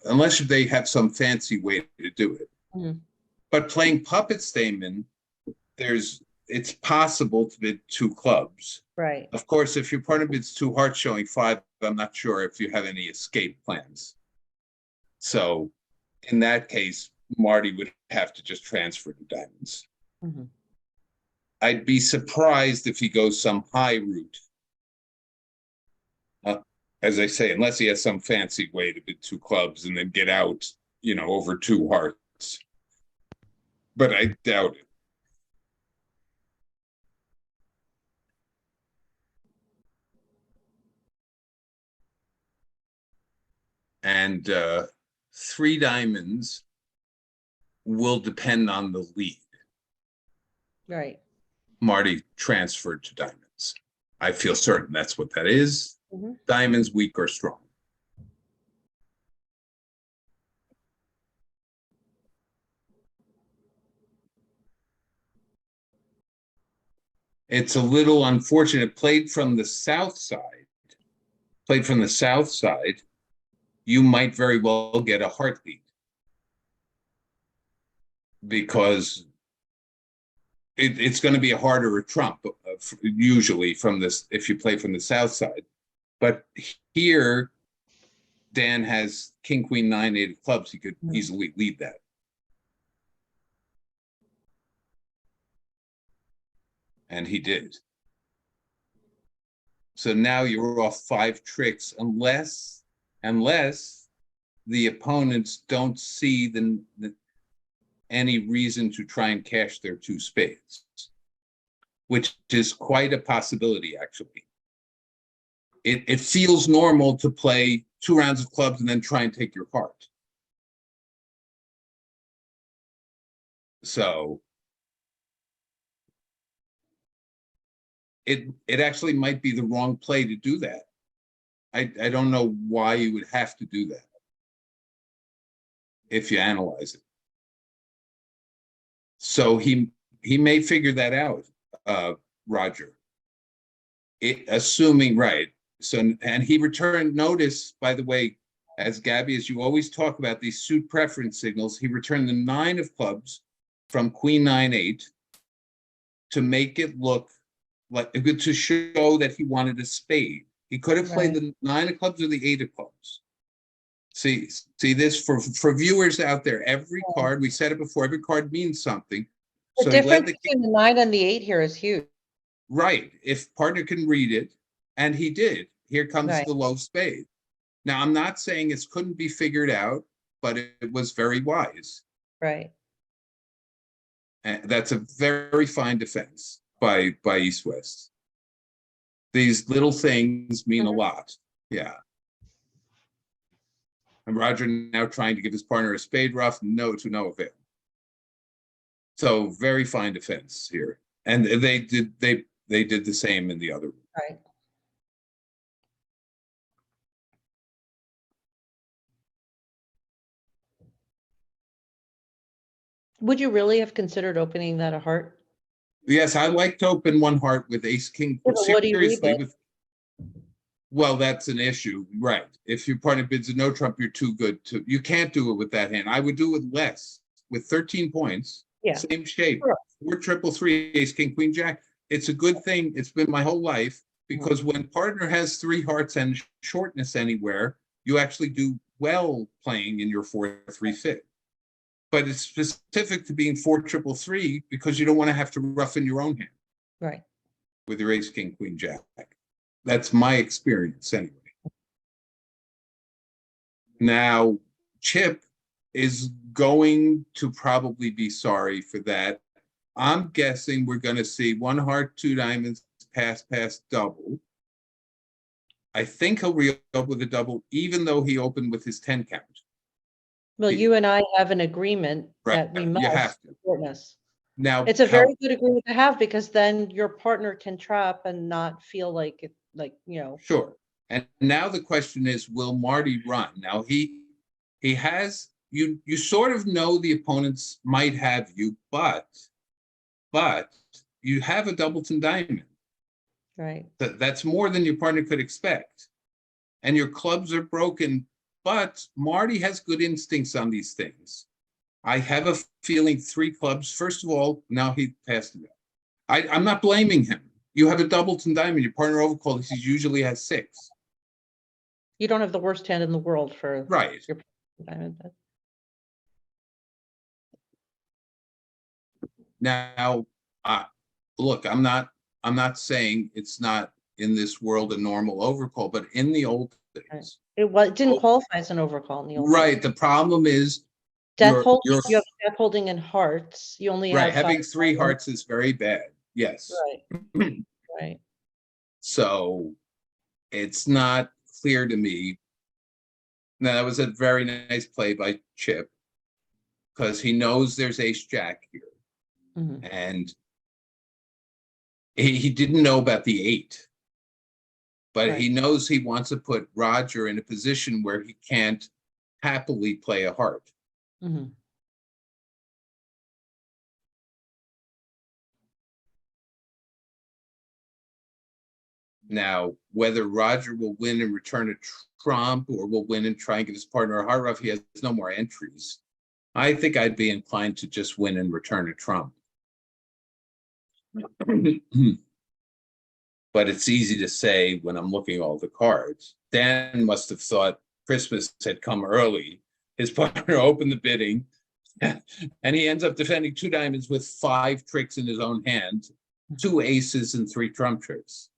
Unless they have some fancy way to do it. Mm-hmm. But playing puppet Stamen, it's possible to bid 2 clubs. Right. Of course, if your partner bids 2 hearts showing 5, I'm not sure if you have any escape plans. So in that case, Marty would have to just transfer to diamonds. Mm-hmm. I'd be surprised if he goes some high route. As I say, unless he has some fancy way to bid 2 clubs and then get out, over 2 hearts. But I doubt it. And 3 diamonds will depend on the lead. Right. Marty transferred to diamonds. I feel certain that's what that is. Mhm. Diamonds weak or strong. It's a little unfortunate. Played from the south side. Played from the south side. You might very well get a heart lead because it's going to be a harder trump usually from this if you play from the south side. But here, Dan has king, queen, 9, 8 of clubs. He could easily lead that. And he did. So now you're off 5 tricks unless the opponents don't see any reason to try and cash their 2 spades, which is quite a possibility, actually. It feels normal to play 2 rounds of clubs and then try and take your heart. So it actually might be the wrong play to do that. I don't know why you would have to do that if you analyze it. So he may figure that out, Roger. Assuming right. So and he returned notice, by the way, as Gabby, as you always talk about these suit preference signals, he returned the 9 of clubs from queen, 9, 8 to make it look like to show that he wanted a spade. He could have played the 9 of clubs or the 8 of clubs. See this for viewers out there. Every card, we said it before, every card means something. The difference between the 9 and the 8 here is huge. Right. If partner can read it, and he did, here comes the low spade. Now, I'm not saying it couldn't be figured out, but it was very wise. Right. And that's a very fine defense by East West. These little things mean a lot. Yeah. And Roger now trying to give his partner a spade rough, to no avail. So very fine defense here. And they did the same in the other room. Right. Would you really have considered opening that a heart? Yes, I like to open 1 heart with ace king. Yeah, seriously, well, that's an issue, right? If your partner bids a no trump, you're too good to. You can't do it with that hand. I would do it with less, with 13 points. Yeah. Same shape. Sure. 4 triple 3 ace king queen jack. It's a good thing. It's been my whole life because when partner has 3 hearts and shortness anywhere, you actually do well playing in your 4-3 But it's specific to being 4 triple 3 because you don't want to have to roughen your own hand. Right. With your ace king queen jack. That's my experience anyway. Now, Chip is going to probably be sorry for that. I'm guessing we're going to see 1 heart, 2 diamonds, pass, double. I think he'll re-open with a double, even though he opened with his 10 count. Well, you and I have an agreement that we must. You have to. Shortness. Now, it's a very good agreement to have because then your partner can trap and not feel like it, Sure. And now the question is, will Marty run? Now he has you sort of know the opponents might have you, but you have a Doubleton diamond. Right. That's more than your partner could expect. And your clubs are broken, but Marty has good instincts on these things. I have a feeling 3 clubs. First of all, now he passed it up. I'm not blaming him. You have a Doubleton diamond. Your partner overcalled. He usually has 6. You don't have the worst hand in the world for your diamond. Now, look, I'm not saying it's not in this world a normal overcall, but in the old days, it didn't qualify as an overcall in the old days. The problem is you have death holding in hearts. You only have having 3 hearts is very bad. Yes. Right. Right. So it's not clear to me. Now, that was a very nice play by Chip because he knows there's ace jack here. And he didn't know about the 8. but he knows he wants to put Roger in a position where he can't happily play a heart. Mhm. Now, whether Roger will win and return a trump or will win and try and get his partner a heart rough, he has no more entries. I think I'd be inclined to just win and return a trump. But it's easy to say when I'm looking at all the cards. Dan must have thought Christmas had come early. His partner opened the bidding, and he ends up defending 2 diamonds with 5 tricks in his own hand, 2 aces and 3 trump tricks.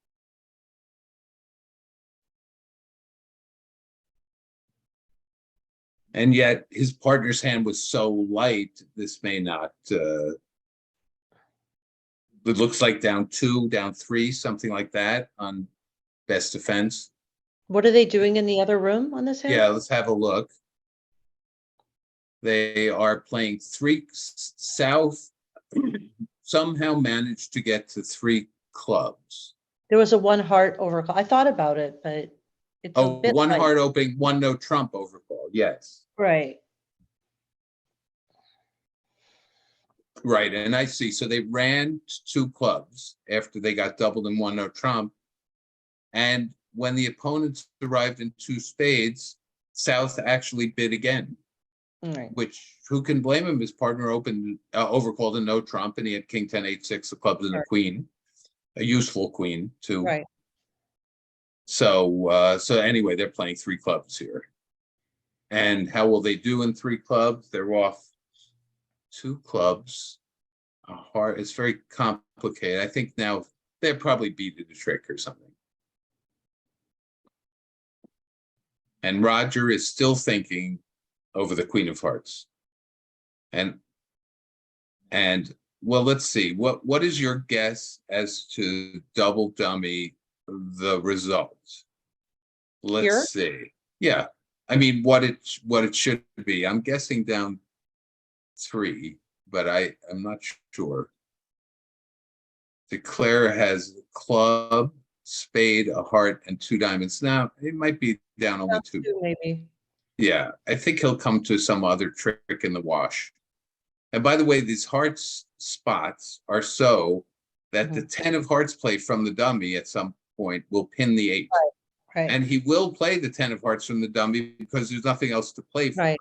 And yet his partner's hand was so light, this may not, it looks like down 2, down 3, something like that on best defense. What are they doing in the other room on this hand? Yeah, let's have a look. They are playing 3 south, somehow managed to get to 3 clubs. There was a 1 heart overcall. I thought about it, but it's a bit 1 light. heart opening, 1 no trump overcall. Yes. Right. Right, and I see. So they ran 2 clubs after they got doubled in 1 no trump. And when the opponents arrived in 2 spades, South actually bid again. Right. Which, who can blame him? His partner opened, overcalled a no trump, and he had king 10, 8, 6 of clubs and a queen, a useful queen too. Right. So, so anyway, they're playing 3 clubs here. And how will they do in 3 clubs? They're off 2 clubs, a heart. It's very complicated. I think now they're probably beat a trick or something. And Roger is still thinking over the queen of hearts. And well, let's see. What is your guess as to double dummy the result? Let's see. Yeah. I mean, what it should be. I'm guessing down 3, but I'm not sure. Declare has a club, spade, a heart, and 2 diamonds. Now, it might be down only 2. Maybe. Yeah, I think he'll come to some other trick in the wash. And by the way, these hearts spots are so that the 10 of hearts play from the dummy at some point will pin the 8. Right. And he will play the 10 of hearts from the dummy because there's nothing else to play for,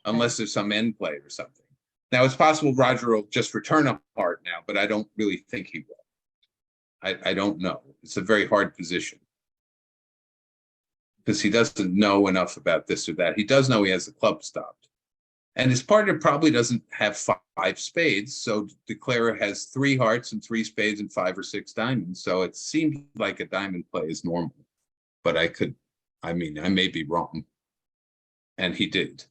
unless there's some end play or something. Now, it's possible Roger will just return a heart now, but I don't really think he will. I don't know. It's a very hard position because he doesn't know enough about this or that. He does know he has the club stopped. And his partner probably doesn't have 5 spades, so Declarer has 3 hearts and 3 spades and 5 or 6 diamonds. So it seems like a diamond play is normal, but I may be wrong. And he did.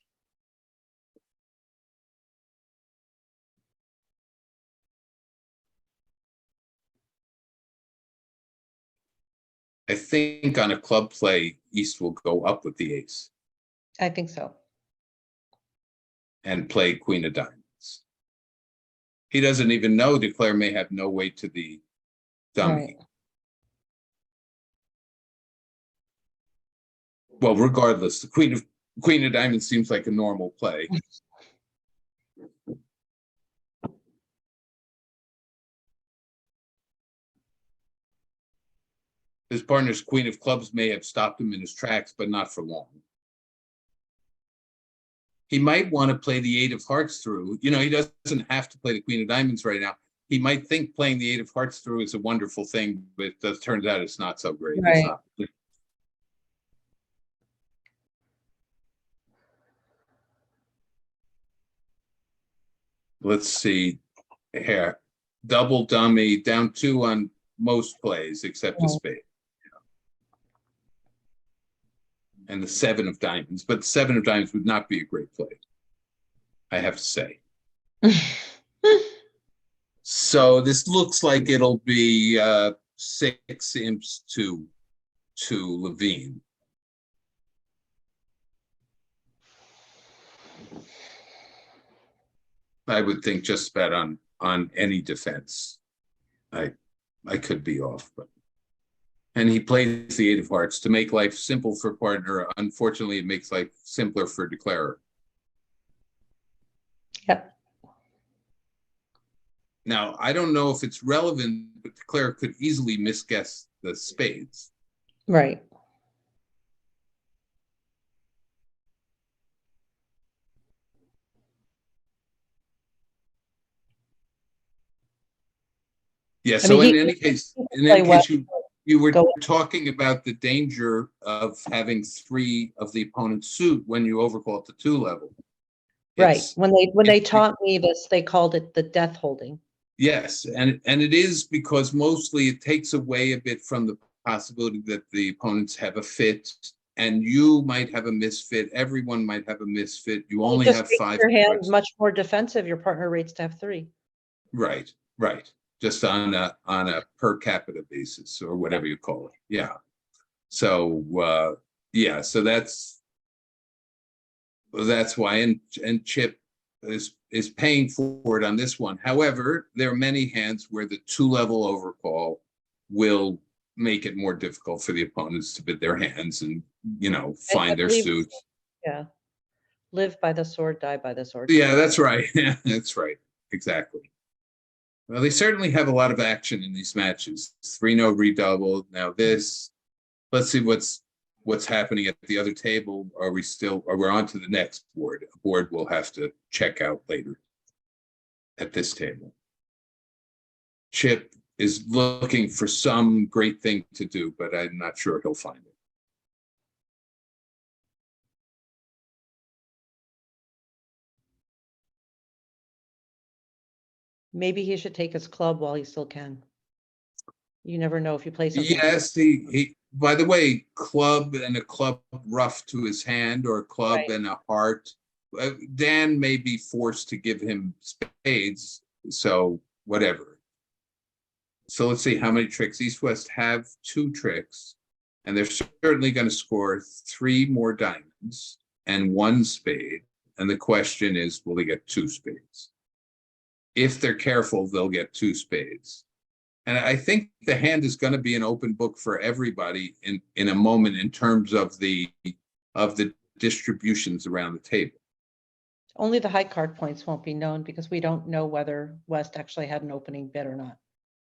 I think on a club play, East will go up with the ace. I think so. And play queen of diamonds. He doesn't even know Declare may have no way to the dummy. Right. Well, regardless, the queen of diamonds seems like a normal play. His partner's queen of clubs may have stopped him in his tracks, but not for long. He might want to play the 8 of hearts through. You know, he doesn't have to play the queen of diamonds right now. He might think playing the 8 of hearts through is a wonderful thing, but it turns out it's not so great. Right. It's not. Let's see here. Double dummy, down 2 on most plays except a spade. And the 7 of diamonds, but 7 of diamonds would not be a great play, I have to say. So this looks like it'll be 6 imps to Levine. I would think just about on any defense. I could be off, but And he plays the 8 of hearts to make life simple for partner. Unfortunately, it makes life simpler for declarer. Yep. Now, I don't know if it's relevant, but declarer could easily misguess the spades. Right. Yeah, I so mean, in any case, you were talking about the danger of having 3 of the opponent's suit when you overcall at the 2 level. Right. When they taught me this, they called it the death holding. Yes, and it is because mostly it takes away a bit from the possibility that the opponents have a fit, and you might have a misfit. Everyone might have a misfit. You only have 5 your hand cards. much more defensive. Your partner rates to have 3. Right, right. Just on a per capita basis or whatever you call it. Yeah. So yeah, so that's why, and Chip is paying for it on this one. However, there are many hands where the 2-level overcall will make it more difficult for the opponents to bid their hands and, you know, find their suits. Yeah. Live by the sword, die by the sword. Yeah, that's right. Yeah, that's right. Exactly. Well, they certainly have a lot of action in these matches. 3-no redouble. Now this, let's see what's happening at the other table. Are we're on to the next board? A board we'll have to check out later at this table. Chip is looking for some great thing to do, but I'm not sure he'll find it. Maybe he should take his club while he still can. You never know if you play something. Yes, he by the way, club and a club rough to his hand, or a club and a heart. Dan may be forced to give him spades, so whatever. So let's see how many tricks. East West have 2 tricks, and they're certainly going to score 3 more diamonds and 1 spade. And the question is, will they get 2 spades? If they're careful, they'll get 2 spades. And I think the hand is going to be an open book for everybody in a moment in terms of the distributions around the table. Only the high card points won't be known because we don't know whether West actually had an opening bid or not.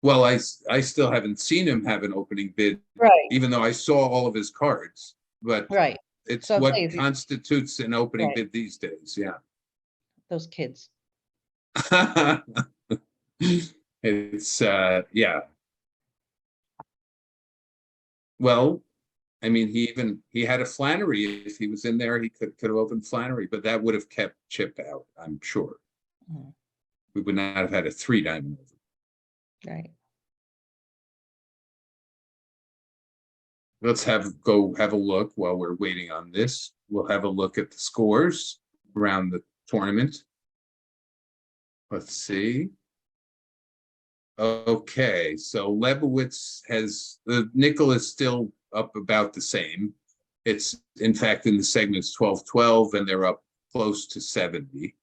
Well, I still haven't seen him have an opening bid, right? Even though I saw all of his cards. But right, it's so what constitutes an opening bid these days. Yeah, those kids. It's yeah. Well, I mean, he had a Flannery. If he was in there, he could have opened Flannery, but that would have kept Chip out, I'm sure. We would not have had a 3-diamond over. Right. Let's go have a look while we're waiting on this. We'll have a look at the scores around the tournament. Let's see. Okay, so Lebowitz has the nickel is still up about the same. It's in fact in the segments 12-12, and they're up close to 70.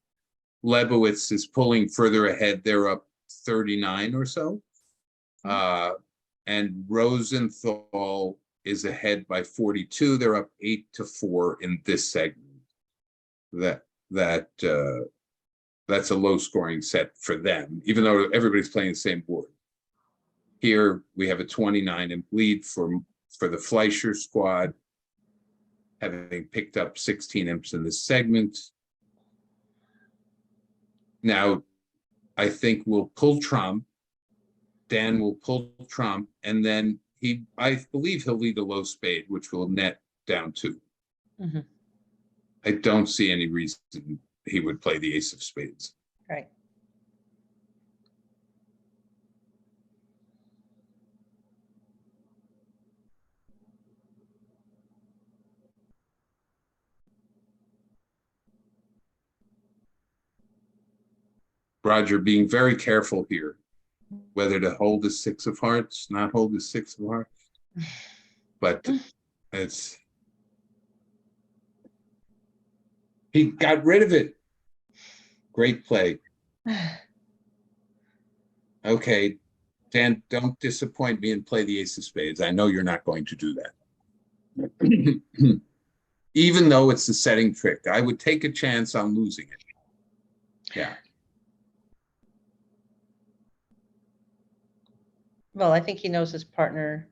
Lebowitz is pulling further ahead. They're up 39 or so. And Rosenthal is ahead by 42. They're up 8-4 in this segment. That's a low scoring set for them, even though everybody's playing the same board. Here we have a 29 imp lead for the Fleischer squad, having picked up 16 imps in this segment. Now, I think we'll pull trump. Dan will pull trump, and then I believe he'll lead a low spade, which will net down 2. I don't see any reason he would play the ace of spades. Right. Roger being very careful here, whether to hold the 6 of hearts, not hold the 6 of hearts. But he got rid of it. Great play. Okay, Dan, don't disappoint me and play the ace of spades. I know you're not going to do that. Even though it's the setting trick, I would take a chance on losing it. Yeah. Well, I think he knows his partner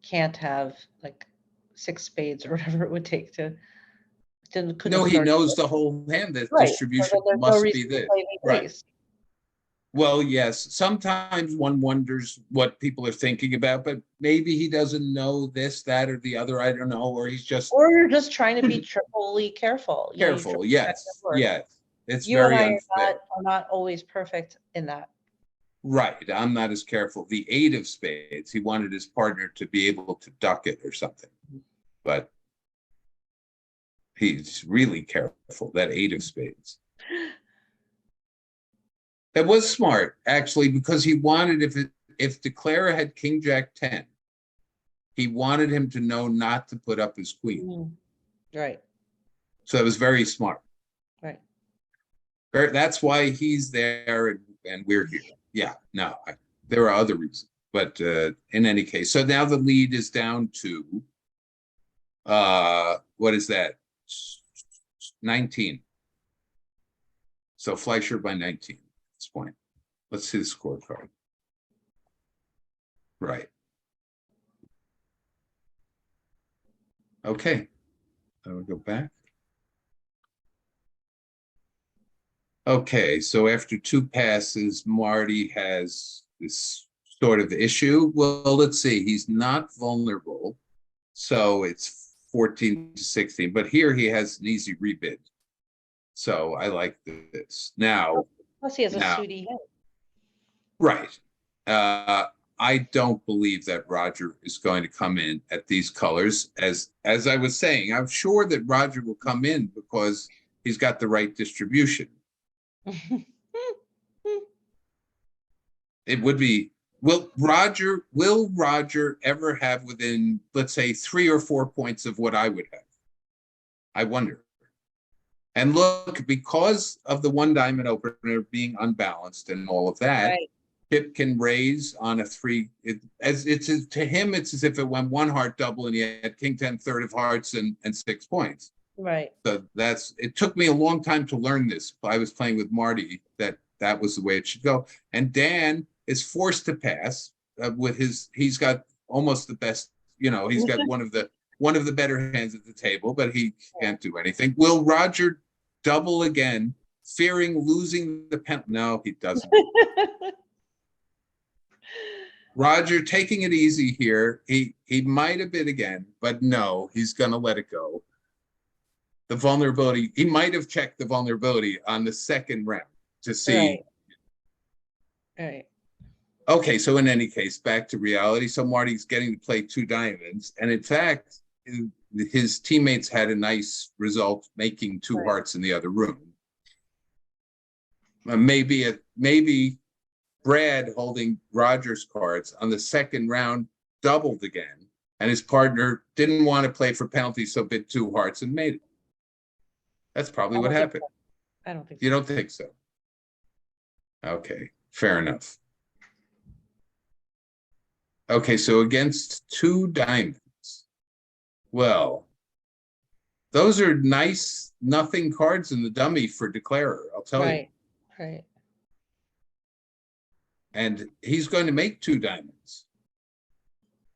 can't have like 6 spades or whatever it would take to. No, he knows the whole hand. The Right. distribution There's no must be reason to this. play the Right. ace. Well, yes, sometimes one wonders what people are thinking about, but maybe he doesn't know this, that, or the other. I don't know, or he's just Or you're just trying to be triply careful. You know, you careful. triple check Yes, your work. yes. It's You and very I unfair. are not always perfect in that. Right. I'm not as careful. The 8 of spades, he wanted his partner to be able to duck it or something, but he's really careful. That 8 of spades. That was smart, actually, because he wanted, if DeClara had King Jack 10, he wanted him to know not to put up his queen. Right. So it was very smart. Right. That's why he's there and we're here. Yeah, no, there are other reasons. But in any case, so now the lead is down to, what is that? 19. So Fleischer by 19 at this point. Let's see the scorecard. Right. Okay. I will go back. Okay, so after 2 passes, Marty has this sort of issue. Well, let's see. He's not vulnerable, so it's 14 to 16. But here he has an easy rebid. So I like this. Now, Plus he has a suity hand. right. I don't believe that Roger is going to come in at these colors. As I was saying, I'm sure that Roger will come in because he's got the right distribution. It would be, will Roger ever have within, let's say, 3 or 4 points of what I would have? I wonder. And look, because of the 1 diamond opener being unbalanced and all of that, Right. Chip can raise on a 3. To him, it's as if it went 1 heart double and he had King 10 third of hearts and 6 points. Right. So it took me a long time to learn this. I was playing with Marty that was the way it should go. And Dan is forced to pass with he's got almost the best, he's got one of the better hands at the table, but he can't do anything. Will Roger double again, fearing losing the pen? No, he doesn't. Roger taking it easy here. He might have bid again, but no, he's gonna let it go. The vulnerability, he might have checked the vulnerability on the second round to see. Right. Okay, so in any case, back to reality. So Marty's getting to play 2 diamonds. And in fact, his teammates had a nice result making 2 hearts in the other room. Maybe Brad holding Roger's cards on the second round doubled again. And his partner didn't want to play for penalty, so bid 2 hearts and made it. That's probably what happened. I don't think so. You don't think so? Okay, fair enough. Okay, so against 2 diamonds. Well, those are nice nothing cards in the dummy for declarer, I'll tell you. Right. And he's going to make 2 diamonds.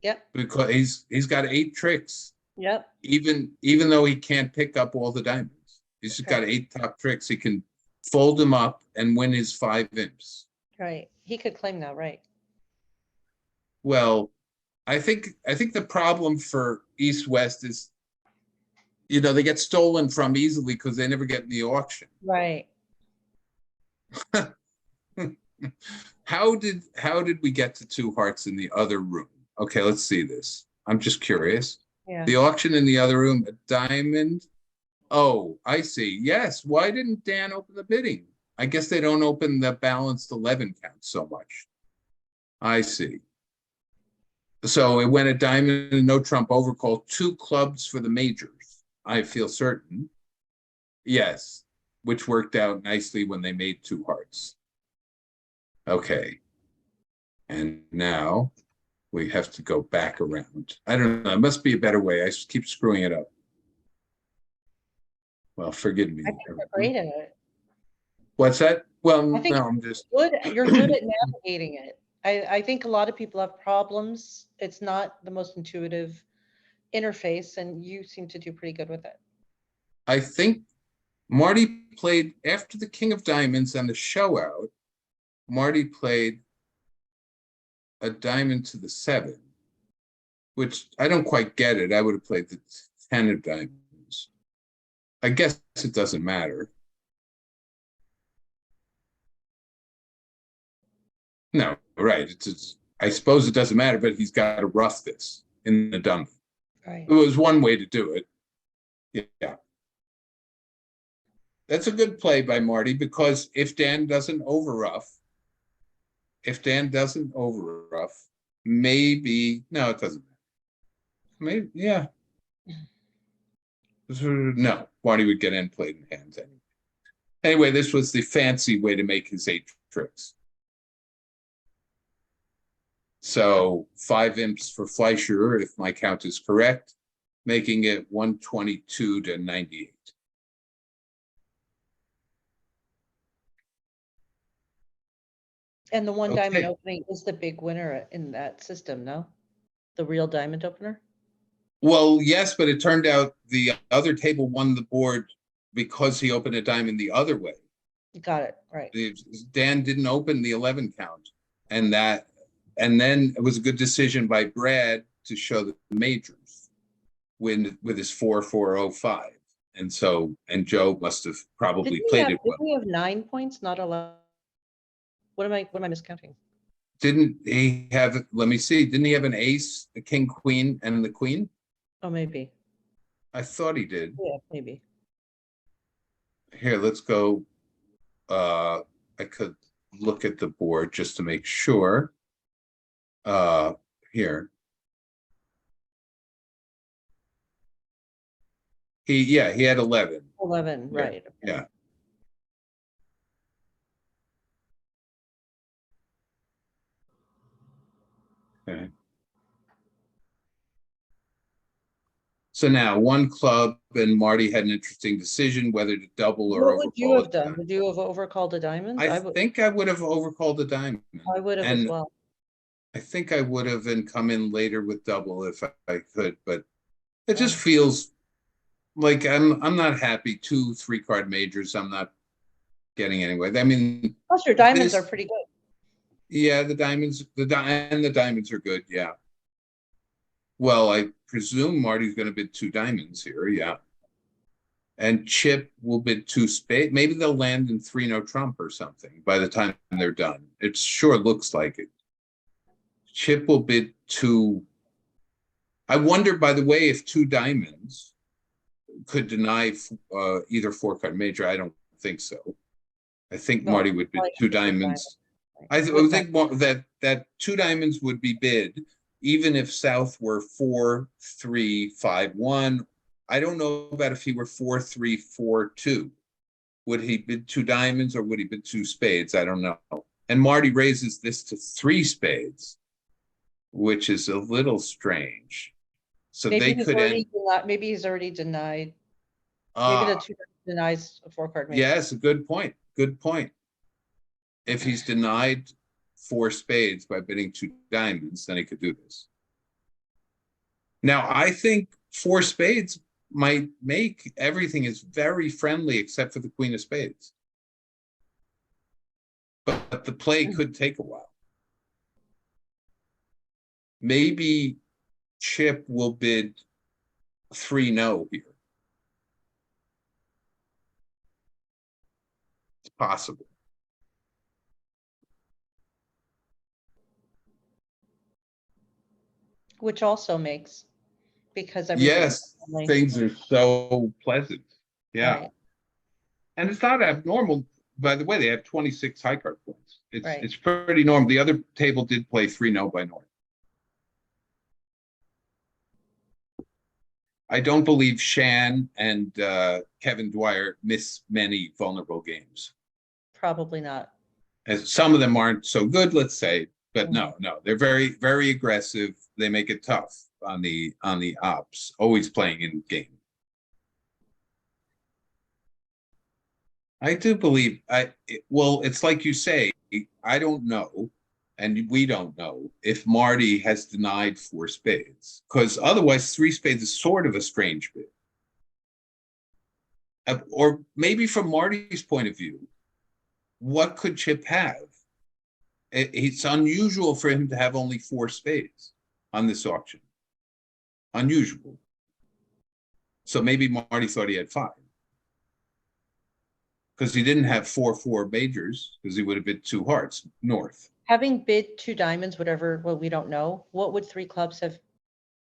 Yep. Because he's got 8 tricks. Yep. Even though he can't pick up all the diamonds. He's just got 8 top tricks. He can fold them up and win his 5 imps. Right. He could claim that, right? Well, I think the problem for East West is, they get stolen from easily because they never get in the auction. Right. How did we get to 2 hearts in the other room? Okay, let's see this. I'm just curious. Yeah. The auction in the other room, a diamond. Oh, I see. Yes. Why didn't Dan open the bidding? I guess they don't open the balanced 11 count so much. I see. So it went a diamond and no trump overcall, 2 clubs for the majors. I feel certain. Yes, which worked out nicely when they made 2 hearts. Okay. And now we have to go back around. I don't know. It must be a better way. I keep screwing it up. Well, forgive me. I think you're great at it. What's that? Well, I think no, I'm just you're good at navigating it. I think a lot of people have problems. It's not the most intuitive interface, and you seem to do pretty good with it. I think Marty played after the King of Diamonds and the show out. Marty played a diamond to the 7, which I don't quite get it. I would have played the 10 of diamonds. I guess it doesn't matter. No, right. I suppose it doesn't matter, but he's got to rough this in the dummy. Right. It was one way to do it. Yeah. That's a good play by Marty, because if Dan doesn't overruff, maybe, no, it doesn't matter. Maybe, yeah. No, Marty would get end played in hands anyway. Anyway, this was the fancy way to make his 8 tricks. So 5 imps for Fleischer, if my count is correct, making it 122 to 98. And the one diamond opening is the big winner in that system, no? The real diamond opener? Well, yes, but it turned out the other table won the board because he opened a diamond the other way. Got it, right. Dan didn't open the 11 count, and then it was a good decision by Brad to show the majors with his 4-4-0-5. And Joe must have probably played it well. Didn't we have 9 points, not 11? What am I miscounting? Didn't he have, let me see, didn't he have an ace, a king, queen, and the queen? Oh, maybe. I thought he did. Yeah, maybe. Here, let's go. I could look at the board just to make sure. Here. He had 11. 11, yeah, right. Yeah. Okay. So now 1 club, and Marty had an interesting decision whether to double or overcall. What would you have done? Would you have overcalled a diamond? I think I would have overcalled a diamond. I would have as well. I think I would have and come in later with double if I could, but it just feels like I'm not happy. 2 3-card majors, I'm not getting anywhere. I mean, plus your diamonds are pretty good. Yeah, the diamonds are good. Yeah. Well, I presume Marty's going to bid 2 diamonds here. Yeah. And Chip will bid 2 spades. Maybe they'll land in 3 no trump or something by the time they're done. It sure looks like it. Chip will bid 2. I wonder, by the way, if 2 diamonds could deny either 4-card major. I don't think so. I think Marty would bid 2 diamonds. I think that 2 diamonds would be bid even if South were 4-3-5-1. I don't know about if he were 4-3-4-2. Would he bid 2 diamonds or would he bid 2 spades? I don't know. And Marty raises this to 3 spades, which is a little strange. So maybe they could end. Maybe he's already denied. Maybe the 2 denies a 4-card major. Yes, a good point. Good point. If he's denied 4 spades by bidding 2 diamonds, then he could do this. Now, I think 4 spades might make everything is very friendly except for the queen of spades. But the play could take a while. Maybe Chip will bid 3 no here. It's possible. Which also makes, because yes, things are so pleasant. Yeah. Right. And it's not abnormal. By the way, they have 26 high card points. It's pretty normal. The other table did play 3 no by North. I don't believe Shan and Kevin Dwyer miss many vulnerable games. Probably not. As some of them aren't so good, let's say, But no, they're very, very aggressive. They make it tough on the ops, always playing in game. I do believe well, it's like you say, I don't know, and we don't know if Marty has denied 4 spades, because otherwise 3 spades is sort of a strange bid. Or maybe from Marty's point of view, what could Chip have? It's unusual for him to have only 4 spades on this auction. Unusual. So maybe Marty thought he had 5. Because he didn't have 4 majors, because he would have bid 2 hearts north. Having bid 2 diamonds, whatever, well, we don't know. What would 3 clubs have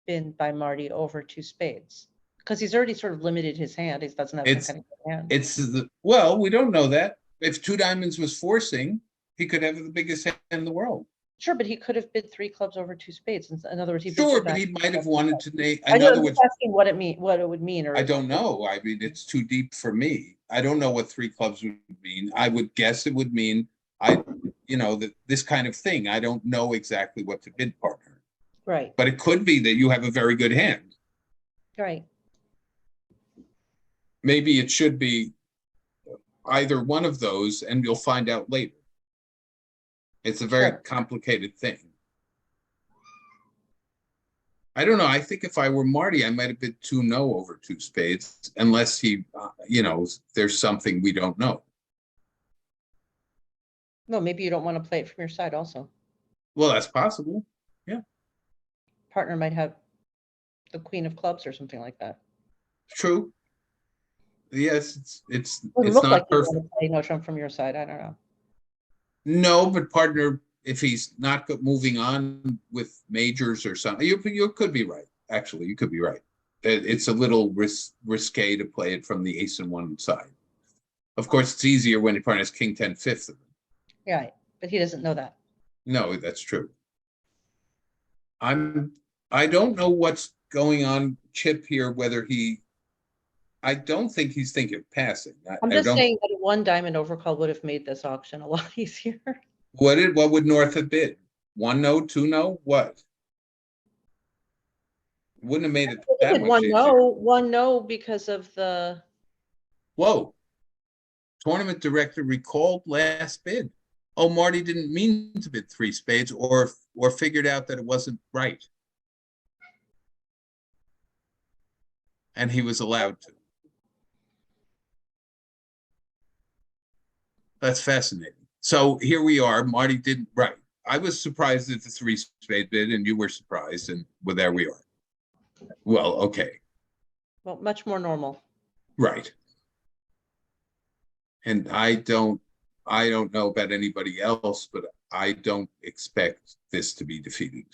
been by Marty over 2 spades? Because he's already sort of limited his hand. He doesn't have that kind of hand. Well, we don't know that. If 2 diamonds was forcing, he could have the biggest hand in the world. Sure, but he could have bid 3 clubs over 2 spades. In other words, sure, but he might have wanted to name. In other words, asking what it would mean. Or I don't know. I mean, it's too deep for me. I don't know what 3 clubs would mean. I would guess it would mean this kind of thing. I don't know exactly what to bid, partner. Right. But it could be that you have a very good hand. Right. Maybe it should be either one of those, and you'll find out later. It's a very complicated thing. I don't know. I think if I were Marty, I might have bid 2 no over 2 spades, unless he, there's something we don't know. No, maybe you don't want to play it from your side also. Well, that's possible. Yeah. Partner might have the queen of clubs or something like that. True. Yes, it's not like perfect. You want to play no trump from your side. I don't know. No, but partner, if he's not moving on with majors or something, you could be right. Actually, you could be right. It's a little risque to play it from the ace and 1 side. Of course, it's easier when your partner has king 10 fifth of it. Yeah, but he doesn't know that. No, that's true. I don't know what's going on, Chip, here, whether I don't think he's thinking of passing. I'm just saying that 1 diamond overcall would have made this auction a lot easier. What would North have bid? 1 no, 2 no, what? Wouldn't have made it that much easier. 1 no because of the. Whoa. Tournament director recalled last bid. Oh, Marty didn't mean to bid 3 spades or figured out that it wasn't right. And he was allowed to. That's fascinating. So here we are. Marty didn't, right. I was surprised at the 3 spade bid, and you were surprised, and well, there we are. Well, okay. Well, much more normal. Right. And I don't know about anybody else, but I don't expect this to be defeated.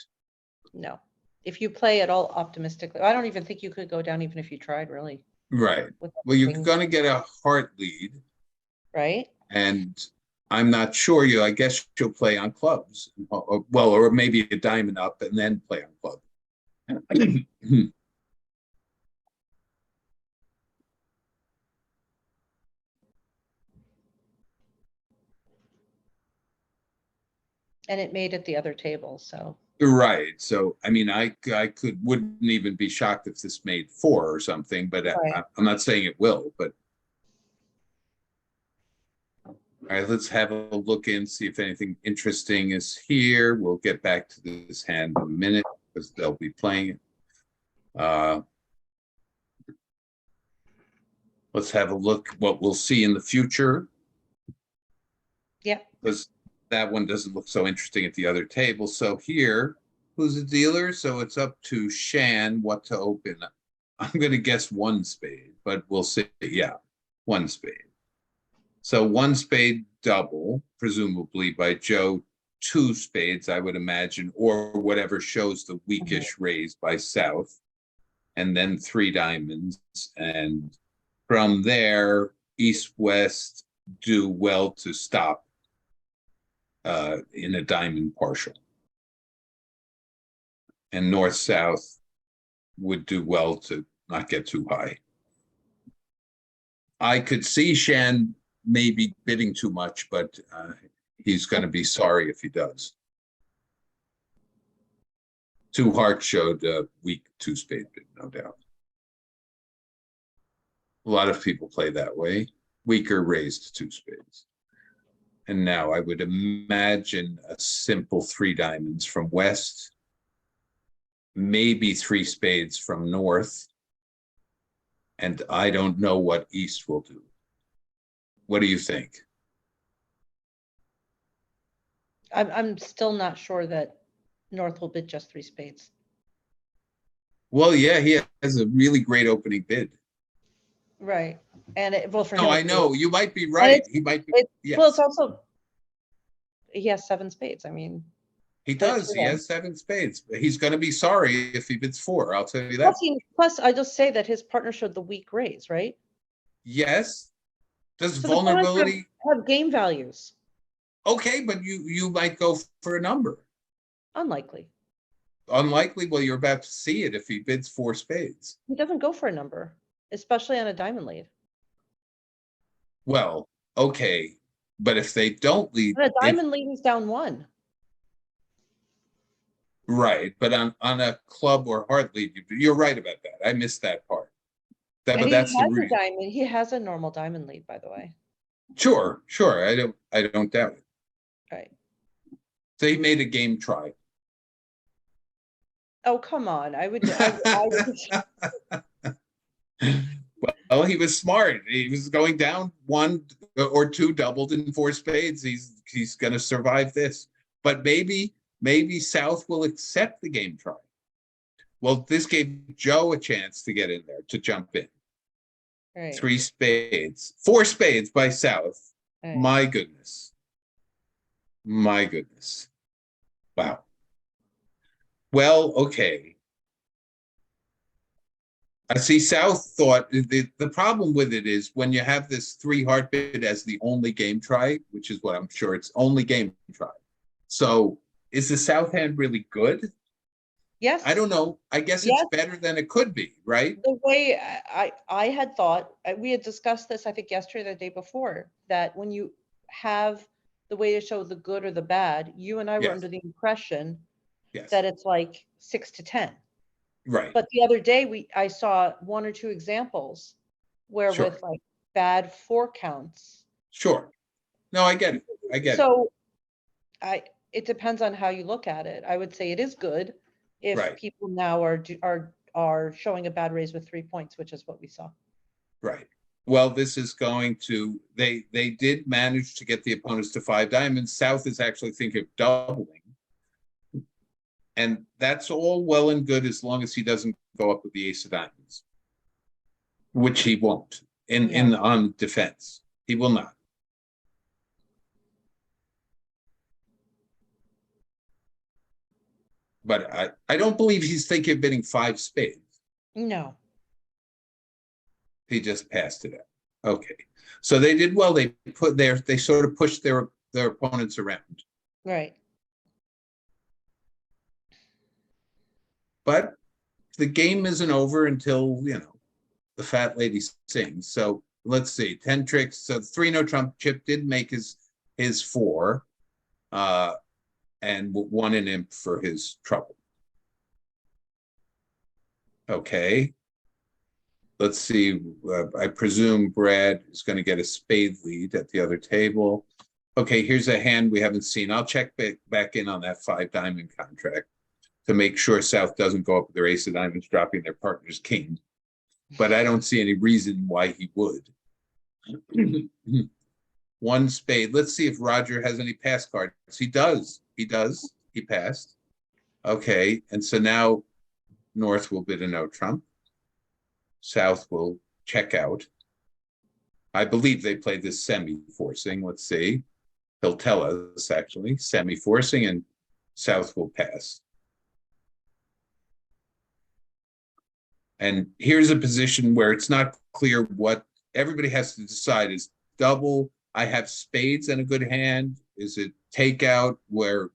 No. If you play at all optimistically, I don't even think you could go down even if you tried, really. Right. Well, you're going to get a heart lead. Right. And I'm not sure I guess you'll play on clubs. Or maybe a diamond up and then play on club. And it made it the other table, so. Right. So, I mean, I wouldn't even be shocked if this made 4 or something, but right. I'm not saying it will, but. All right, let's have a look and see if anything interesting is here. We'll get back to this hand in a minute because they'll be playing it. Let's have a look what we'll see in the future. Yeah. Because that one doesn't look so interesting at the other table. So here, who's the dealer? So it's up to Shan what to open. I'm going to guess 1 spade, but we'll see. Yeah, 1 spade. So 1 spade double, presumably by Joe, 2 spades, I would imagine, or whatever shows the weakish raise by South, and then 3 diamonds. And from there, East West do well to stop in a diamond partial. And North South would do well to not get too high. I could see Shan maybe bidding too much, but he's going to be sorry if he does. Two hearts showed weak two spade bid, no doubt. A lot of people play that way. Weaker raised two spades. And now I would imagine a simple three diamonds from west, maybe three spades from north, and I don't know what east will do. What do you think? I'm still not sure that North will bid just three spades. Well, yeah, he has a really great opening bid. Right. And well, for him. No, I know you might be right. He might be. Yes. Well, it's also, he has seven spades. I mean, he does. He has seven spades. He's going to be sorry if he bids four. I'll tell you that. Plus, I just say that his partner showed the weak raise, right? Yes. Does So vulnerability have game values? Okay, but you might go for a number. Unlikely. Unlikely? Well, you're about to see it if he bids four spades. He doesn't go for a number, especially on a diamond lead. Well, okay, but if they don't lead, a diamond lead is down one. Right, but on a club or heart lead, you're right about that. I missed that part. But that's the reason. Diamond. He has a normal diamond lead, by the way. Sure. I don't doubt it. Right. So he made a game try. Oh, come on. I would Well, he was smart. He was going down one or two doubled in four spades. He's going to survive this. But maybe South will accept the game try. Well, this gave Joe a chance to get in there, to jump in. Right. Three spades, four spades by South. Right. My goodness. Wow. Well, okay. I see South thought the problem with it is when you have this three heart bid as the only game try, which is what I'm sure it's only game try. So is the South hand really good? Yes. I don't know. I guess it's better than it could be, right? The way I had thought, we had discussed this, I think yesterday or the day before, that when you have the way to show the good or the bad, you and I were under the impression that it's like 6 to 10. Right. But the other day I saw one or two examples where with like bad four counts. Sure. No, I get it. So it depends on how you look at it. I would say it is good if people now are showing a bad raise with 3 points, which is what we saw. Right. Well, this is going to, they did manage to get the opponents to five diamonds. South is actually thinking of doubling. And that's all well and good as long as he doesn't go up with the ace of diamonds, which he won't on defense. He will not. But I don't believe he's thinking of bidding five spades. No. He just passed it out. Okay. So they did well. They sort of pushed their opponents around. Right. But the game isn't over until, the fat lady sings. So let's see, 10 tricks. So 3 no trump. Chip did make his 4 and 1 an imp for his trouble. Okay. Let's see. I presume Brad is going to get a spade lead at the other table. Okay, here's a hand we haven't seen. I'll check back in on that 5 diamond contract to make sure South doesn't go up with their ace of diamonds, dropping their partner's king. But I don't see any reason why he would. 1 spade. Let's see if Roger has any pass cards. He does. He passed. Okay, and so now North will bid a no trump. South will check out. I believe they played this semi-forcing. Let's see. He'll tell us, actually. Semi-forcing, and South will pass. And here's a position where it's not clear what everybody has to decide is double. I have spades and a good hand. Is it takeout where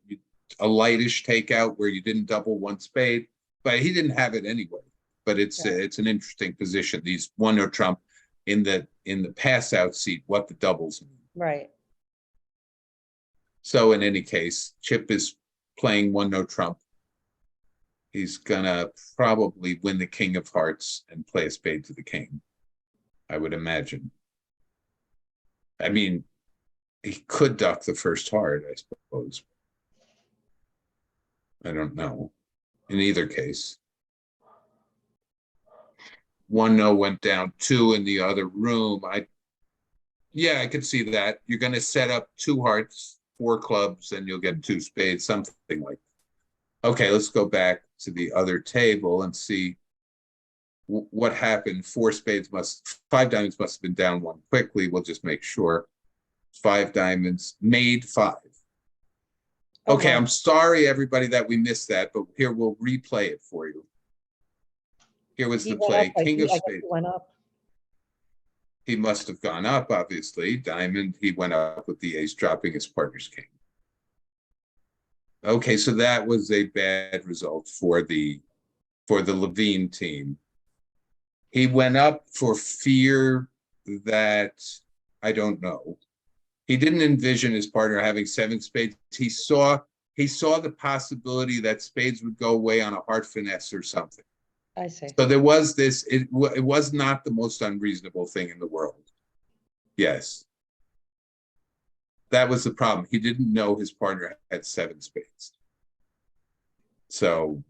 a lightish takeout where you didn't double 1 spade? But he didn't have it anyway. But it's an interesting position. These 1 no trump in the pass out seat, what the doubles mean. Right. So in any case, Chip is playing 1 no trump. He's gonna probably win the king of hearts and play a spade to the king, I would imagine. I mean, he could duck the first heart, I suppose. I don't know. In either case. 1-0 went down 2 in the other room. Yeah, I could see that. You're going to set up 2 hearts, 4 clubs, and you'll get 2 spades, something like that. Okay, let's go back to the other table and see what happened. 5 diamonds must have been down 1 quickly. We'll just make sure. 5 diamonds made 5. Okay, wow. I'm sorry, everybody, that we missed that, but here, we'll replay it for you. Here was the play. King of spades. He went up. He must have gone up, obviously. Diamond, he went up with the ace, dropping his partner's king. Okay, so that was a bad result for the Levine team. He went up for fear that, I don't know. He didn't envision his partner having 7 spades. He saw the possibility that spades would go away on a heart finesse or something. I see. So there was this, it was not the most unreasonable thing in the world. Yes. That was the problem. He didn't know his partner had 7 spades. So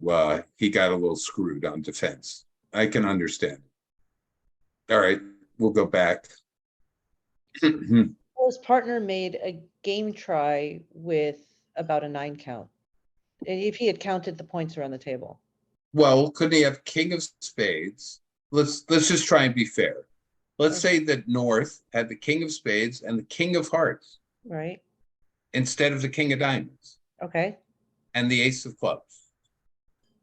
he got a little screwed on defense. I can understand it. All right, we'll go back. His partner made a game try with about a 9 count. If he had counted the points around the table. Well, couldn't he have king of spades? Let's just try and be fair. Let's say that North had the king of spades and the king of hearts. Right. Instead of the king of diamonds. Okay. And the ace of clubs.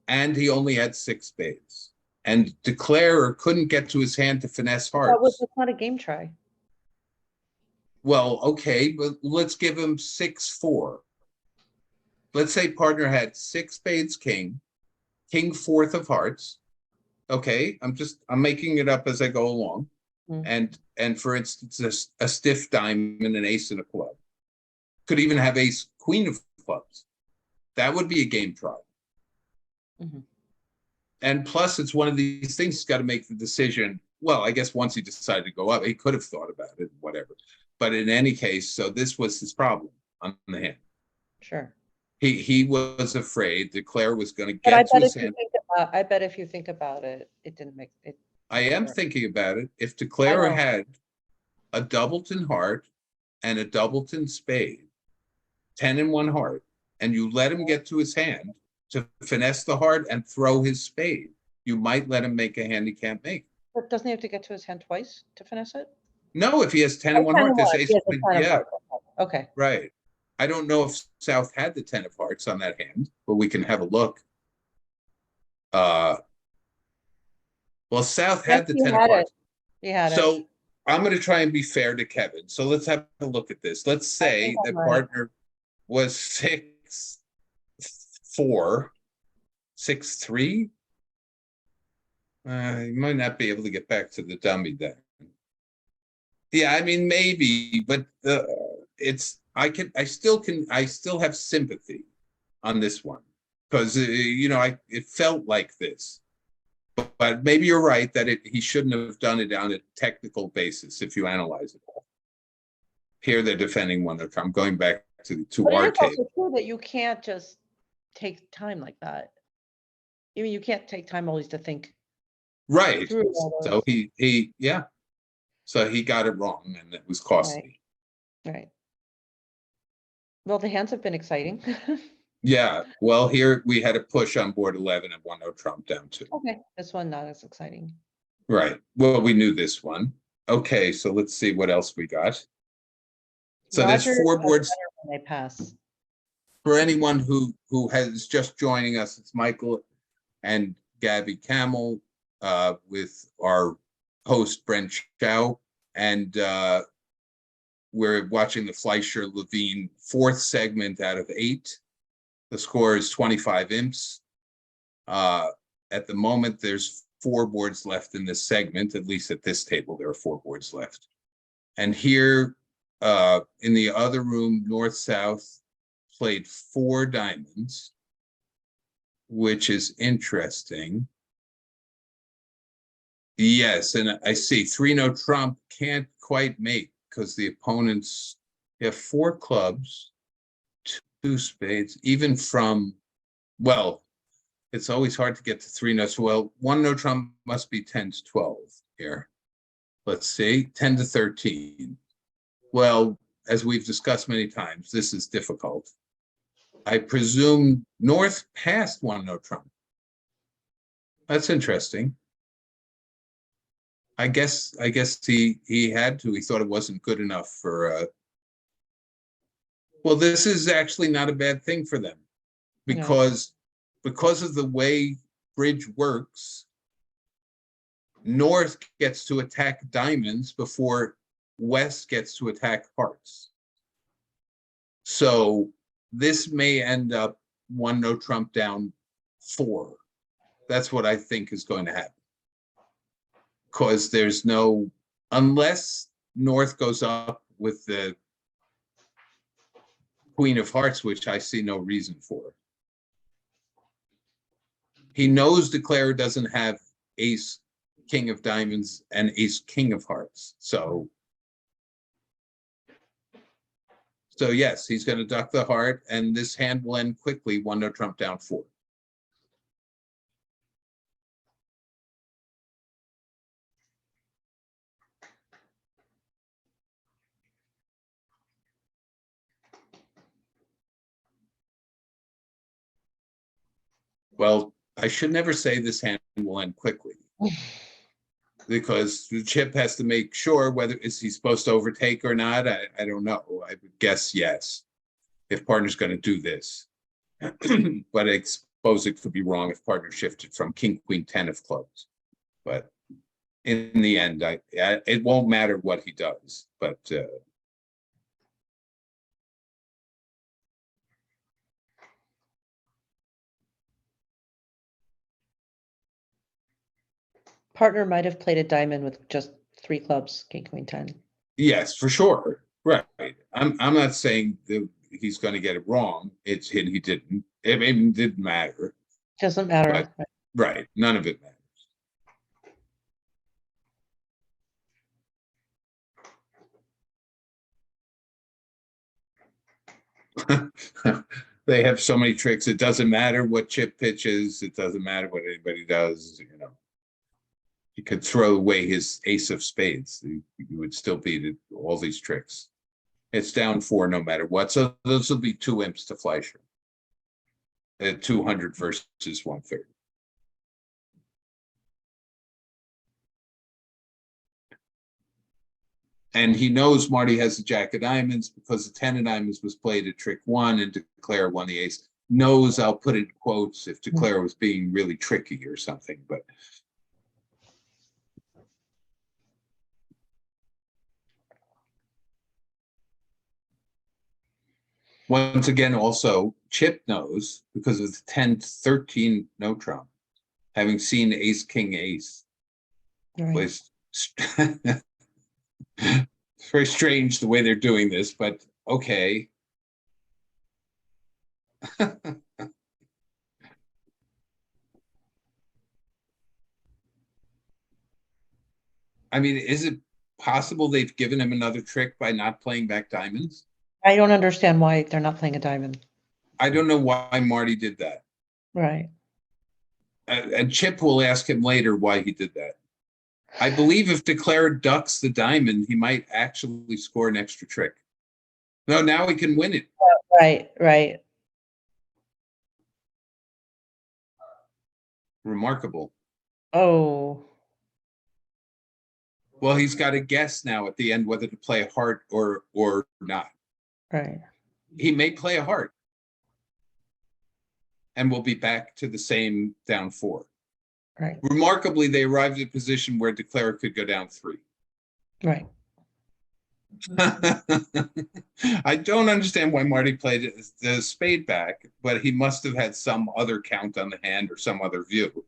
And he only had 6 spades. And Declarer couldn't get to his hand to finesse hearts. That's not a game try. Well, okay, but let's give him 6-4. Let's say partner had 6 spades, king 4th of hearts. Okay, I'm making it up as I go along. And for instance, a stiff diamond, an ace and a club. Could even have ace, queen of clubs. That would be a game try. And plus, it's one of these things he's got to make the decision. Well, I guess once he decided to go up, he could have thought about it, whatever. But in any case, so this was his problem on the hand. Sure. He was afraid Declare was going to get to his hand. I bet if you think about it, it didn't make it. I am thinking about it. If Declare had a doubleton heart and a doubleton spade, 10 and 1 heart, and you let him get to his hand to finesse the heart and throw his spade, you might let him make a hand he can't make. But doesn't he have to get to his hand twice to finesse it? No, if he has 10 and 1 heart, this ace, yeah. Okay. Right. I don't know if South had the 10 of hearts on that hand, but we can have a look. Well, South had the 10 of hearts. He had it. So I'm going to try and be fair to Kevin. So let's have a look at this. Let's say that partner was 6-4, 6-3. You might not be able to get back to the dummy then. Yeah, I mean, maybe, but I still have sympathy on this one because, it felt like this. But maybe you're right that he shouldn't have done it on a technical basis if you analyze it all. Here they're defending one. I'm going back to our table. It's also true that you can't just take time like that. I mean, you can't take time always to think. Right. So yeah. So he got it wrong, and it was costly. Right. Well, the hands have been exciting. Yeah. Well, here we had a push on board 11 and 1-0 trump down 2. Okay. This one not as exciting. Right. Well, we knew this one. Okay. So let's see what else we got. So there's 4 boards. When they pass. For anyone who has just joining us, it's Michael and Gabby Camel with our host Brent Chow, and we're watching the Fleischer Levine 4th segment out of 8. The score is 25 imps. At the moment, there's 4 boards left in this segment. At least at this table, there are 4 boards left. And here in the other room, North-South played 4 diamonds. which is interesting. Yes, and I see 3-no trump can't quite make because the opponents have 4 clubs, 2 spades, even from, well, it's always hard to get to 3-no. So, well, 1-no trump must be 10-12 here. Let's see, 10-13. Well, as we've discussed many times, this is difficult. I presume North passed 1-no trump. That's interesting. I guess he had to. He thought it wasn't good enough for. Well, this is actually not a bad thing for them, because of the way bridge works. North gets to attack diamonds before West gets to attack hearts. So this may end up 1-no trump down 4. That's what I think is going to happen. Because there's no, unless North goes up with the Queen of Hearts, which I see no reason for. He knows Declare doesn't have Ace King of Diamonds and Ace King of Hearts. So yes, he's going to duck the heart, and this hand will end quickly. 1-no trump down 4. Well, I should never say this hand will end quickly, because the chip has to make sure whether is he supposed to overtake or not. I don't know. I would guess yes, if partner's going to do this. But I suppose it could be wrong if partner shifted from King, Queen, 10 of clubs. But in the end, it won't matter what he does. But Partner might have played a diamond with just 3 clubs, King, Queen, 10. yes, for sure. Right. I'm not saying that he's going to get it wrong. It's he didn't. It didn't matter. Doesn't matter. But, right. None of it matters. They have so many tricks. It doesn't matter what chip pitches. It doesn't matter what anybody does. You know, he could throw away his ace of spades. You would still beat all these tricks. It's down 4 no matter what. So those will be 2 imps to Fleischer. 200 versus 130. And he knows Marty has a jack of diamonds because the 10 of diamonds was played at trick 1 and Declare won the ace. Knows, I'll put it in quotes, if Declare was being really tricky or something, but once again, also Chip knows because of the 10-13 no trump, having seen ace king ace. Right. Was it's very strange the way they're doing this, but okay. I mean, is it possible they've given him another trick by not playing back diamonds? I don't understand why they're not playing a diamond. I don't know why Marty did that. Right. And Chip will ask him later why he did that. I believe if Declare ducks the diamond, he might actually score an extra trick. No, now he can win it. Right, right. Remarkable. Oh. Well, he's got to guess now at the end whether to play a heart or not. Right. He may play a heart. And we'll be back to the same down 4. Right. Remarkably, they arrived at a position where Declare could go down 3. Right. I don't understand why Marty played the spade back, but he must have had some other count on the hand or some other view.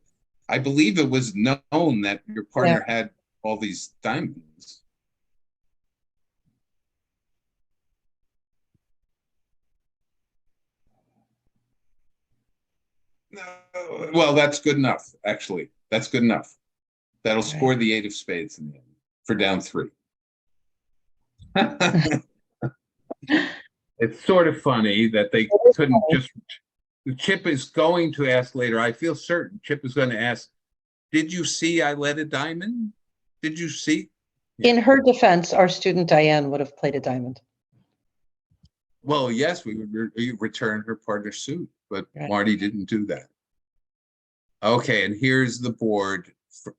I believe it was known that your partner had all these diamonds. Well, that's good enough, actually. That's good enough. That'll Right. score the 8 of spades in the end for down 3. It's sort of funny that they couldn't just. Chip is going to ask later. I feel certain Chip is going to ask, "Did you see I led a diamond? Did you see?" In her defense, our student Diane would have played a diamond. Well, yes, we would return her partner's suit, but Right. Marty didn't do that. Okay, and here's the board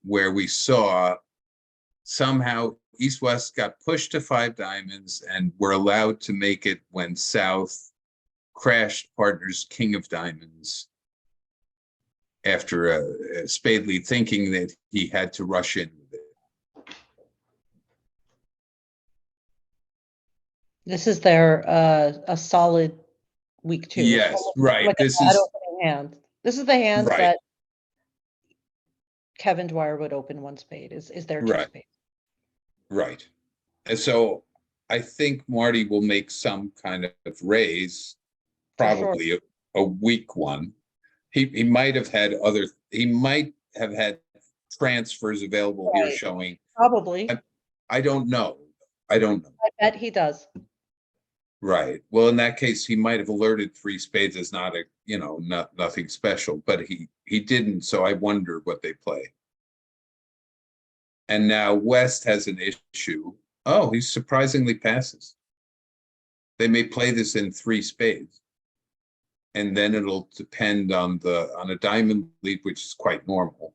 where we saw somehow East-West got pushed to 5 diamonds and were allowed to make it when South crashed partner's king of diamonds after a spade lead, thinking that he had to rush in with it. This is their a solid week 2. Yes, right. Like this an is opening hand. This is the hand right. that Kevin Dwyer would open 1 spade. Is their 2 Right. spades. Right. And so I think Marty will make some kind of raise, probably Sure. a weak one. He might have had transfers available Right. here showing. Probably. I don't know. I bet he does. Right. Well, in that case, he might have alerted 3 spades as not a, nothing special, but he didn't. So I wonder what they play. And now West has an issue. Oh, he surprisingly passes. They may play this in 3 spades. And then it'll depend on a diamond lead, which is quite normal.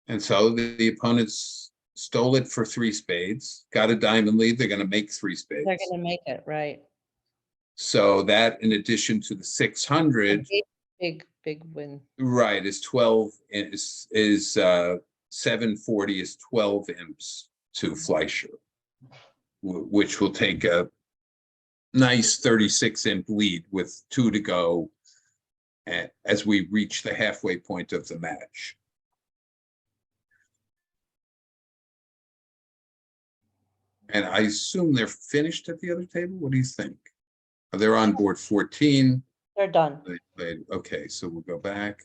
And so the opponents stole it for 3 spades, got a diamond lead. They're going to make 3 spades. They're going to make it, right. So that, in addition to the 600, big win. Right, is 12 is 740 is 12 imps to Fleischer, which will take a nice 36 imp lead with 2 to go as we reach the halfway point of the match. And I assume they're finished at the other table. What do you think? They're on board 14. They're done. Okay, so we'll go back.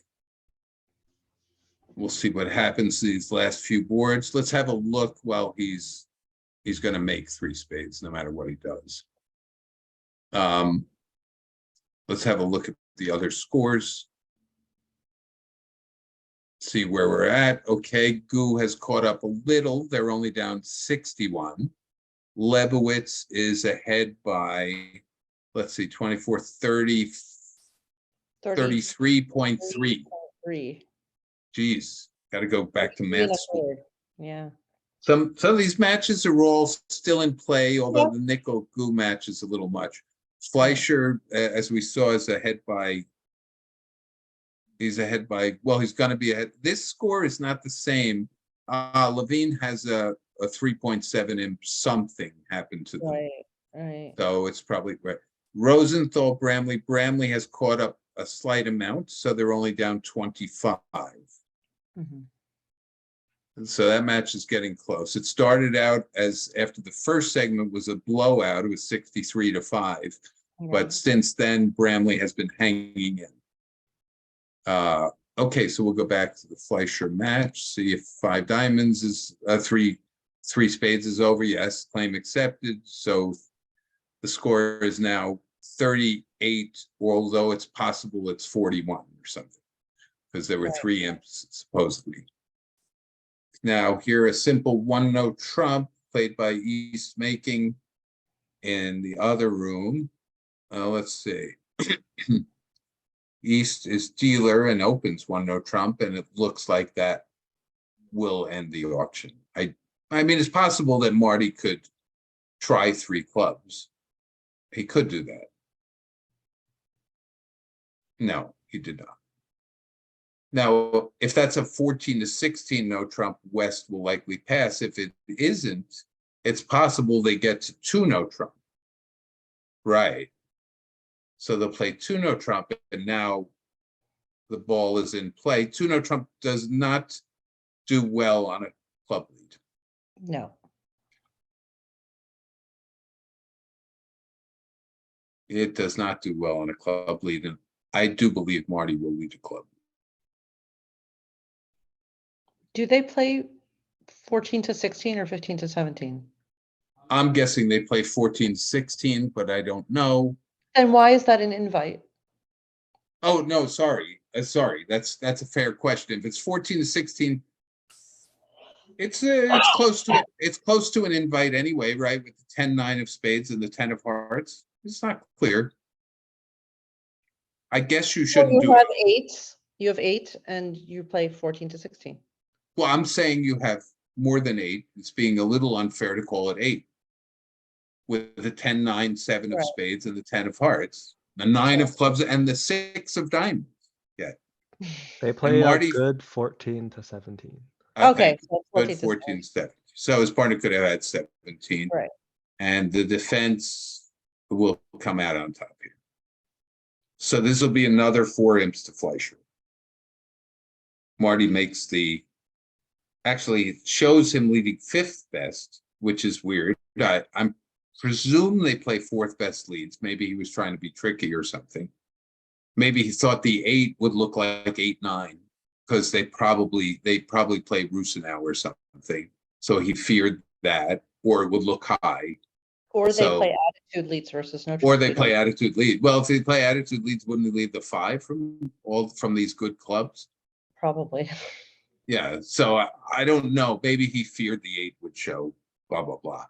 We'll see what happens to these last few boards. Let's have a look while he's going to make 3 spades no matter what he does. Let's have a look at the other scores. See where we're at. Okay, Gu has caught up a little. They're only down 61. Lebowitz is ahead by, let's see, 24, 30, 33.3. Geez, got to go back to math school. Yeah. Some of these matches are all still in play, although the nickel Gu match is a little much. Fleischer, as we saw, is ahead by. He's ahead by. Well, he's going to be ahead. This score is not the same. Levine has a 3.7 imp. Something happened to them. Right. So it's probably right. Rosenthal, Bramley has caught up a slight amount, so they're only down 25. Mm-hmm. And so that match is getting close. It started out as, after the first segment was a blowout, it was 63-5. But since then, Bramley has been hanging in. Okay, so we'll go back to the Fleischer match, see if 5 diamonds is 3 spades is over. Yes, claim accepted. So the score is now 38, although it's possible it's 41 or something, because there were 3 imps supposedly. Now here, a simple 1-note trump played by East making in the other room. Let's see. East is dealer and opens 1-note trump, and it looks like that will end the auction. I mean, it's possible that Marty could try 3 clubs. He could do that. No, he did not. Now, if that's a 14-16 no trump, West will likely pass. If it isn't, it's possible they get to 2 no trump. Right. So they'll play 2 no trump, and now the ball is in play. 2 no trump does not do well on a club lead. No. It does not do well on a club lead, and I do believe Marty will lead the club. Do they play 14 to 16 or 15 to 17? I'm guessing they play 14-16, but I don't know. And why is that an invite? Oh, no, sorry. Sorry. That's a fair question. If it's 14-16, it's close to it. It's close to an invite anyway, right? With the 10-9 of spades and the 10 of hearts. It's not clear. I guess you shouldn't do have it. 8. You have 8 and you play 14 to 16. Well, I'm saying you have more than 8. It's being a little unfair to call it 8. With the 10-9, 7 of spades and the 10 of hearts, the 9 of clubs and the 6 of diamonds. Yeah. They play Marty, a good 14 to 17. Okay. So good 14 to 17. So his partner could have had 17. Right. And the defense will come out on top here. So this will be another 4 imps to Fleischer. Marty makes actually it shows him leading 5th best, which is weird. I'm presume they play 4th best leads. Maybe he was trying to be tricky or something. Maybe he thought the 8 would look like 8-9 because they probably play Rusinau or something. So he feared that, or it would look high. Or they play attitude leads versus no. Or they play attitude lead. Well, if they play attitude leads, wouldn't they lead the 5 from these good clubs? Probably. Yeah. So I don't know. Maybe he feared the 8 would show. Blah blah blah.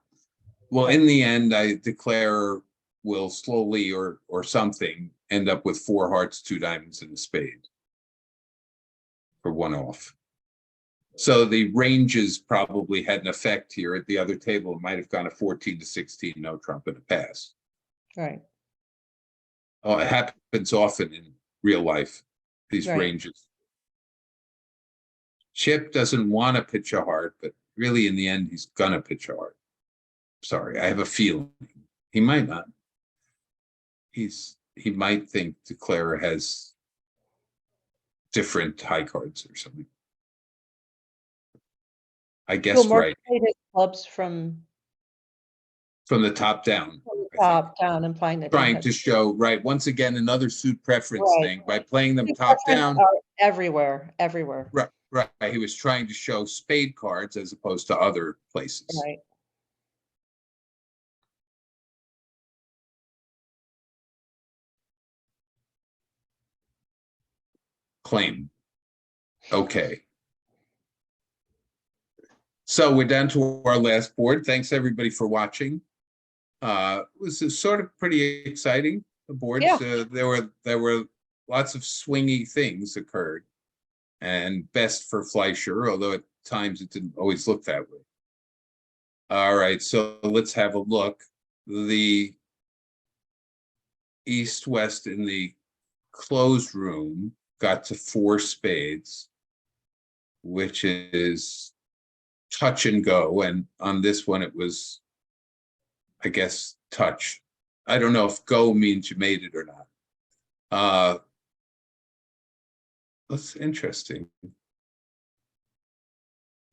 Well, in the end, I declare will slowly or something end up with 4 hearts, 2 diamonds, and a spade for 1 off. So the ranges probably had an effect here at the other table. It might have gone a 14 to 16, no trump and a pass. Right. Oh, it happens often in real life, these ranges. Chip doesn't want to pitch a heart, but really in the end, he's gonna pitch a heart. Sorry, I have a feeling. He might not. He might think Declare has different high cards or something. I guess right. His clubs from the top down. Top down, implying that trying to show once again another suit preference thing by playing them suit top down. Everywhere. Right. He was trying to show spade cards as opposed to other places. Right. Claim. Okay. So we're down to our last board. Thanks everybody for watching. This is sort of pretty exciting. The boards, there were lots of swingy things occurred, and best for Fleischer, although at times it didn't always look that way. All right, so let's have a look. The East-West in the closed room got to 4 spades, which is touch and go. And on this one, it was, I guess, touch. I don't know if go means you made it or not. That's interesting.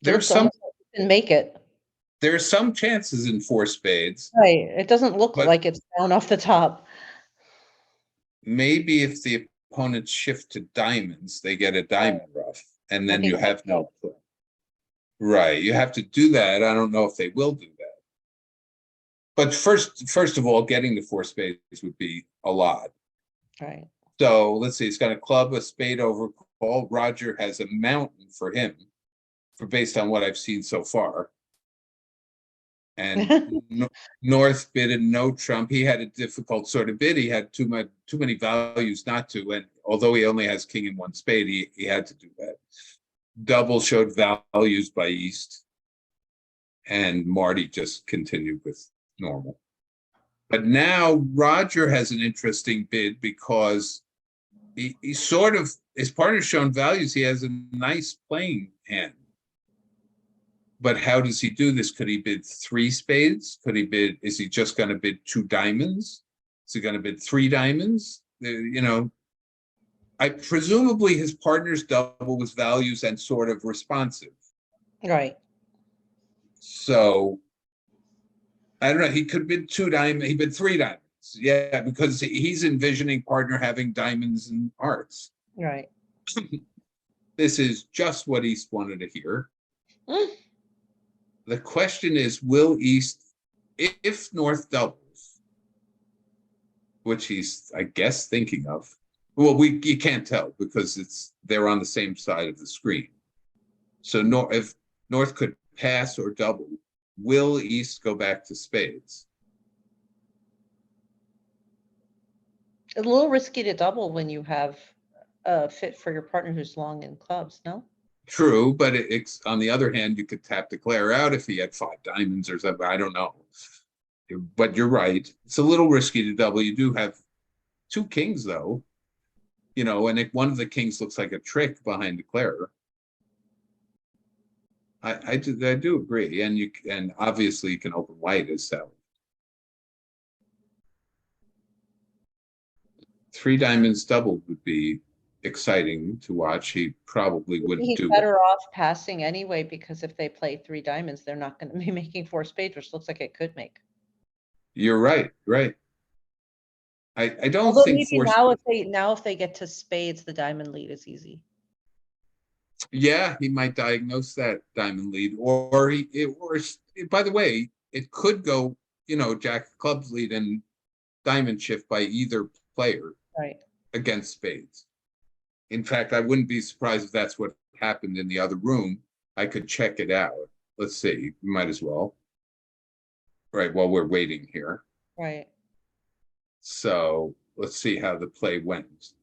There's some make it. There are some chances in 4 spades. Right. It doesn't look like it's down off the top. Maybe if the opponents shift to diamonds, they get a diamond rough, and then you have no play. Right. You have to do that. I don't know if they will do that. But first of all, getting to 4 spades would be a lot. Right. So let's see. He's got a club, a spade overcall. Roger has a mountain for him, based on what I've seen so far. And North bid and no trump. He had a difficult sort of bid. He had too many values not to. And although he only has king and 1 spade, he had to do that. Double showed values by East, and Marty just continued with normal. But now Roger has an interesting bid because he sort of, his partner's shown values. He has a nice playing hand. But how does he do this? Could he bid 3 spades? Is he just going to bid 2 diamonds? Is he going to bid 3 diamonds? Presumably his partner's double was values and sort of responsive. Right. So, I don't know. He could bid 2 diamonds. He bid 3 diamonds. Yeah, because he's envisioning partner having diamonds and hearts. Right. This is just what East wanted to hear. Mm. The question is, will East, if North doubles, which he's, I guess, thinking of, well, you can't tell because they're on the same side of the screen. So if North could pass or double, will East go back to spades? A little risky to double when you have a fit for your partner who's long in clubs, no? True, but it's on the other hand, you could tap Declare out if he had 5 diamonds or something. I don't know. But you're right. It's a little risky to double. You do have 2 kings, though. You know, and one of the kings looks like a trick behind Declare. I do agree, and obviously you can open white as Sally. 3 diamonds doubled would be exciting to watch. He probably wouldn't He's do better off passing anyway, because if they play 3 diamonds, they're not going to be making 4 spades, which looks like it could make. You're right, right. I don't Although think maybe now if they get to spades, the diamond lead is easy. Yeah, he might diagnose that diamond lead, or by the way, it could go, you know, Jack of clubs lead and diamond shift by either player Right. against spades. In fact, I wouldn't be surprised if that's what happened in the other room. I could check it out. Let's see, we might as well. Right, while we're waiting here. Right. So let's see how the play went.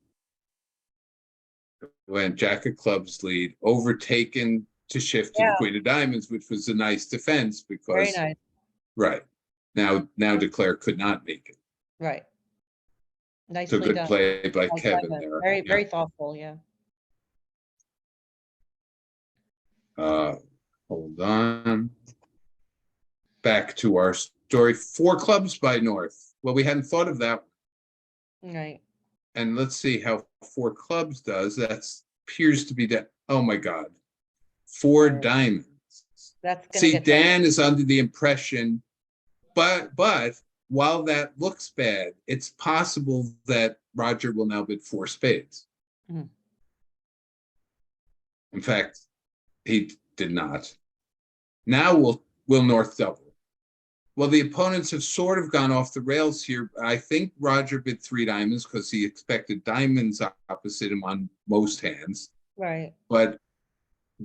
When Jack of clubs lead, overtaken to shift to the Queen of diamonds, which was a nice defense because very nice. Right. Now Declare could not make it. Right. It's a Nicely good done. play by Nice Kevin diamond. there. Very, Yeah. very thoughtful, yeah. Hold on. Back to our story. 4 clubs by North. Well, we hadn't thought of that. Right. And let's see how 4 clubs does. That appears to be that. Oh my God. 4 Right. diamonds. That's gonna See, get Dan is under the impression, but while that looks bad, it's possible that Roger will now bid 4 spades. Mhm. In fact, he did not. Now will North double? Well, the opponents have sort of gone off the rails here. I think Roger bid 3 diamonds because he expected diamonds opposite him on most hands. Right. But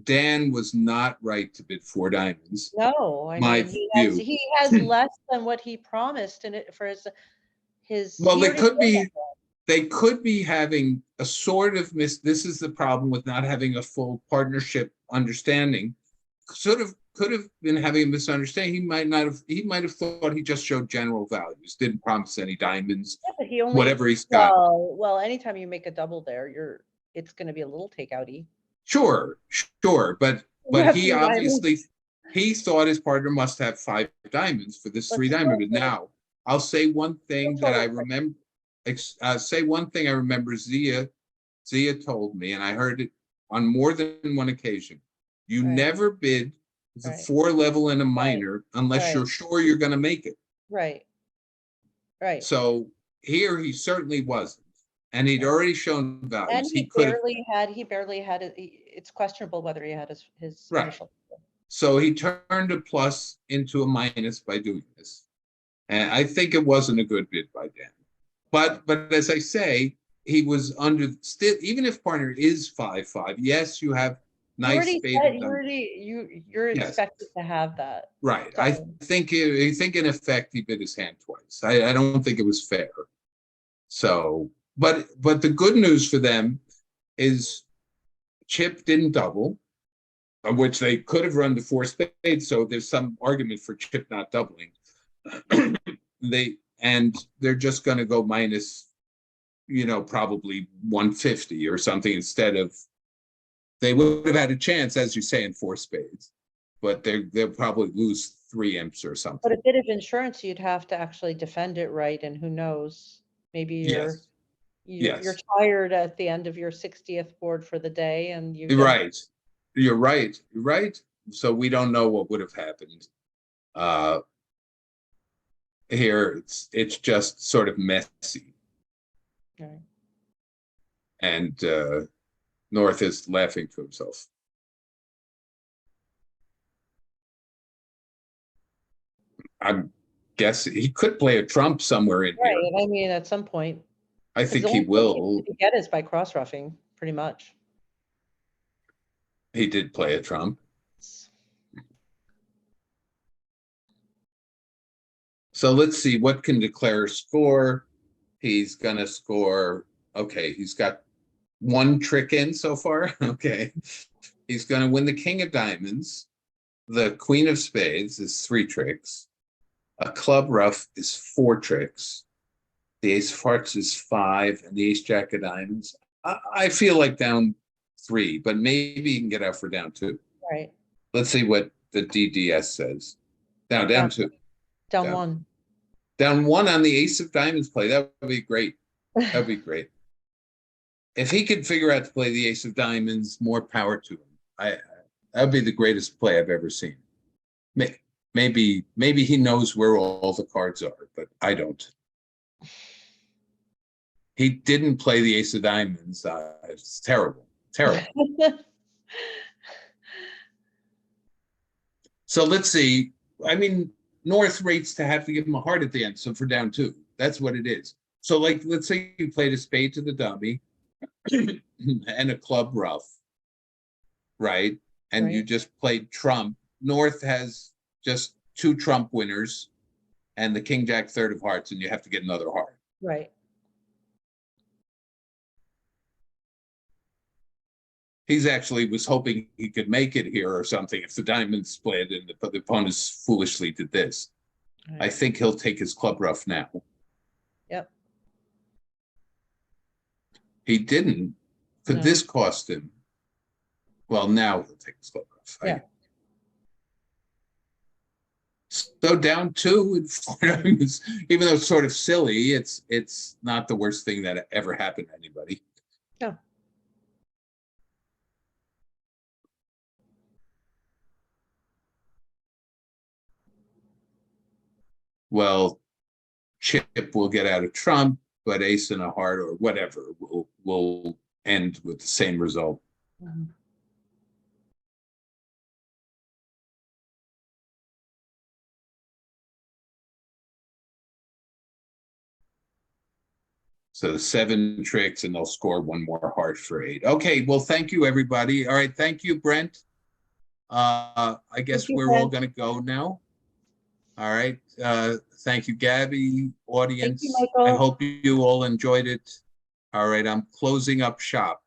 Dan was not right to bid 4 diamonds. No, I mean, he has less than what he promised in it for his. Well, they could be having a sort of this is the problem with not having a full partnership understanding. Could have been having a misunderstanding. He might have thought he just showed general values, didn't promise any diamonds. Yeah, but he only, whatever he's got. Well, anytime you make a double there, it's going to be a little takeouty. Sure, but he obviously he thought his partner must have 5 diamonds for this 3 diamond. But now I'll say one thing that I remember. Say one thing I remember. Zia told me, and I heard it on more than one occasion. You never bid the 4 level in a minor unless you're sure you're going to make it. Right. Right. So here he certainly wasn't, and he'd already shown values. And he barely had it. It's questionable whether he had his initial. So he turned a plus into a minus by doing this, and I think it wasn't a good bid by Dan. But as I say, he was still, even if partner is 5-5. Yes, you have nice spade. You're expected to have that. Right. So, I think in effect he bid his hand twice. I don't think it was fair. So, but the good news for them is Chip didn't double, which they could have run to 4 spades. So there's some argument for Chip not doubling. They're just going to go minus, probably 150 or something instead of. They would have had a chance, as you say, in 4 spades, but they'll probably lose 3 imps or something. But a bit of insurance, you'd have to actually defend it right, and who knows? Maybe you're tired at the end of your 60th board for the day, and you. You're right. So we don't know what would have happened. here it's just sort of messy, Right. and North is laughing to himself. I guess he could play a trump somewhere in here. Right, I mean, at some point. I 'Cause think the he only will. place you get is by cross-ruffing, pretty much. He did play a trump. So let's see, what can declare score? He's gonna score, okay, he's got one trick in so far. Okay. He's gonna win the king of diamonds. The queen of spades is 3 tricks. A club ruff is 4 tricks. The ace of hearts is 5, and the ace jack of diamonds, I feel like down 3, but maybe you can get out for down 2. Right. Let's see what the DDS says. Down 2. Down 1. Down 1 on the ace of diamonds play. That would be great. That would be great. If he could figure out to play the ace of diamonds, more power to him. That would be the greatest play I've ever seen. Maybe he knows where all the cards are, but I don't. He didn't play the ace of diamonds. It's terrible. Terrible. So let's see. I mean, North rates to have to give him a heart at the end. So for down 2, that's what it is. So like, let's say you played a spade to the dummy and a club ruff, right? And you just played trump. North has just 2 trump winners and the king jack 3rd of hearts, and you have to get another heart. Right. He's actually was hoping he could make it here or something if the diamonds split and the opponents foolishly did this. Right. I think he'll take his club ruff now. Yep. He didn't. Could this cost him? Well, now he'll take his club ruff. Yeah. So down 2 with 4 diamonds, even though it's sort of silly, it's not the worst thing that ever happened to anybody. Yeah. Well, chip will get out of trump, but ace and a heart or whatever will end with the same result. Mm-hmm. So 7 tricks, and they'll score 1 more heart for 8. Okay, well, thank you, everybody. All right, thank you, Brent. I guess we're all going to go now. All right. Thank you, Gabby, audience. Thank you, Michael. I hope you all enjoyed it. All right, I'm closing up shop.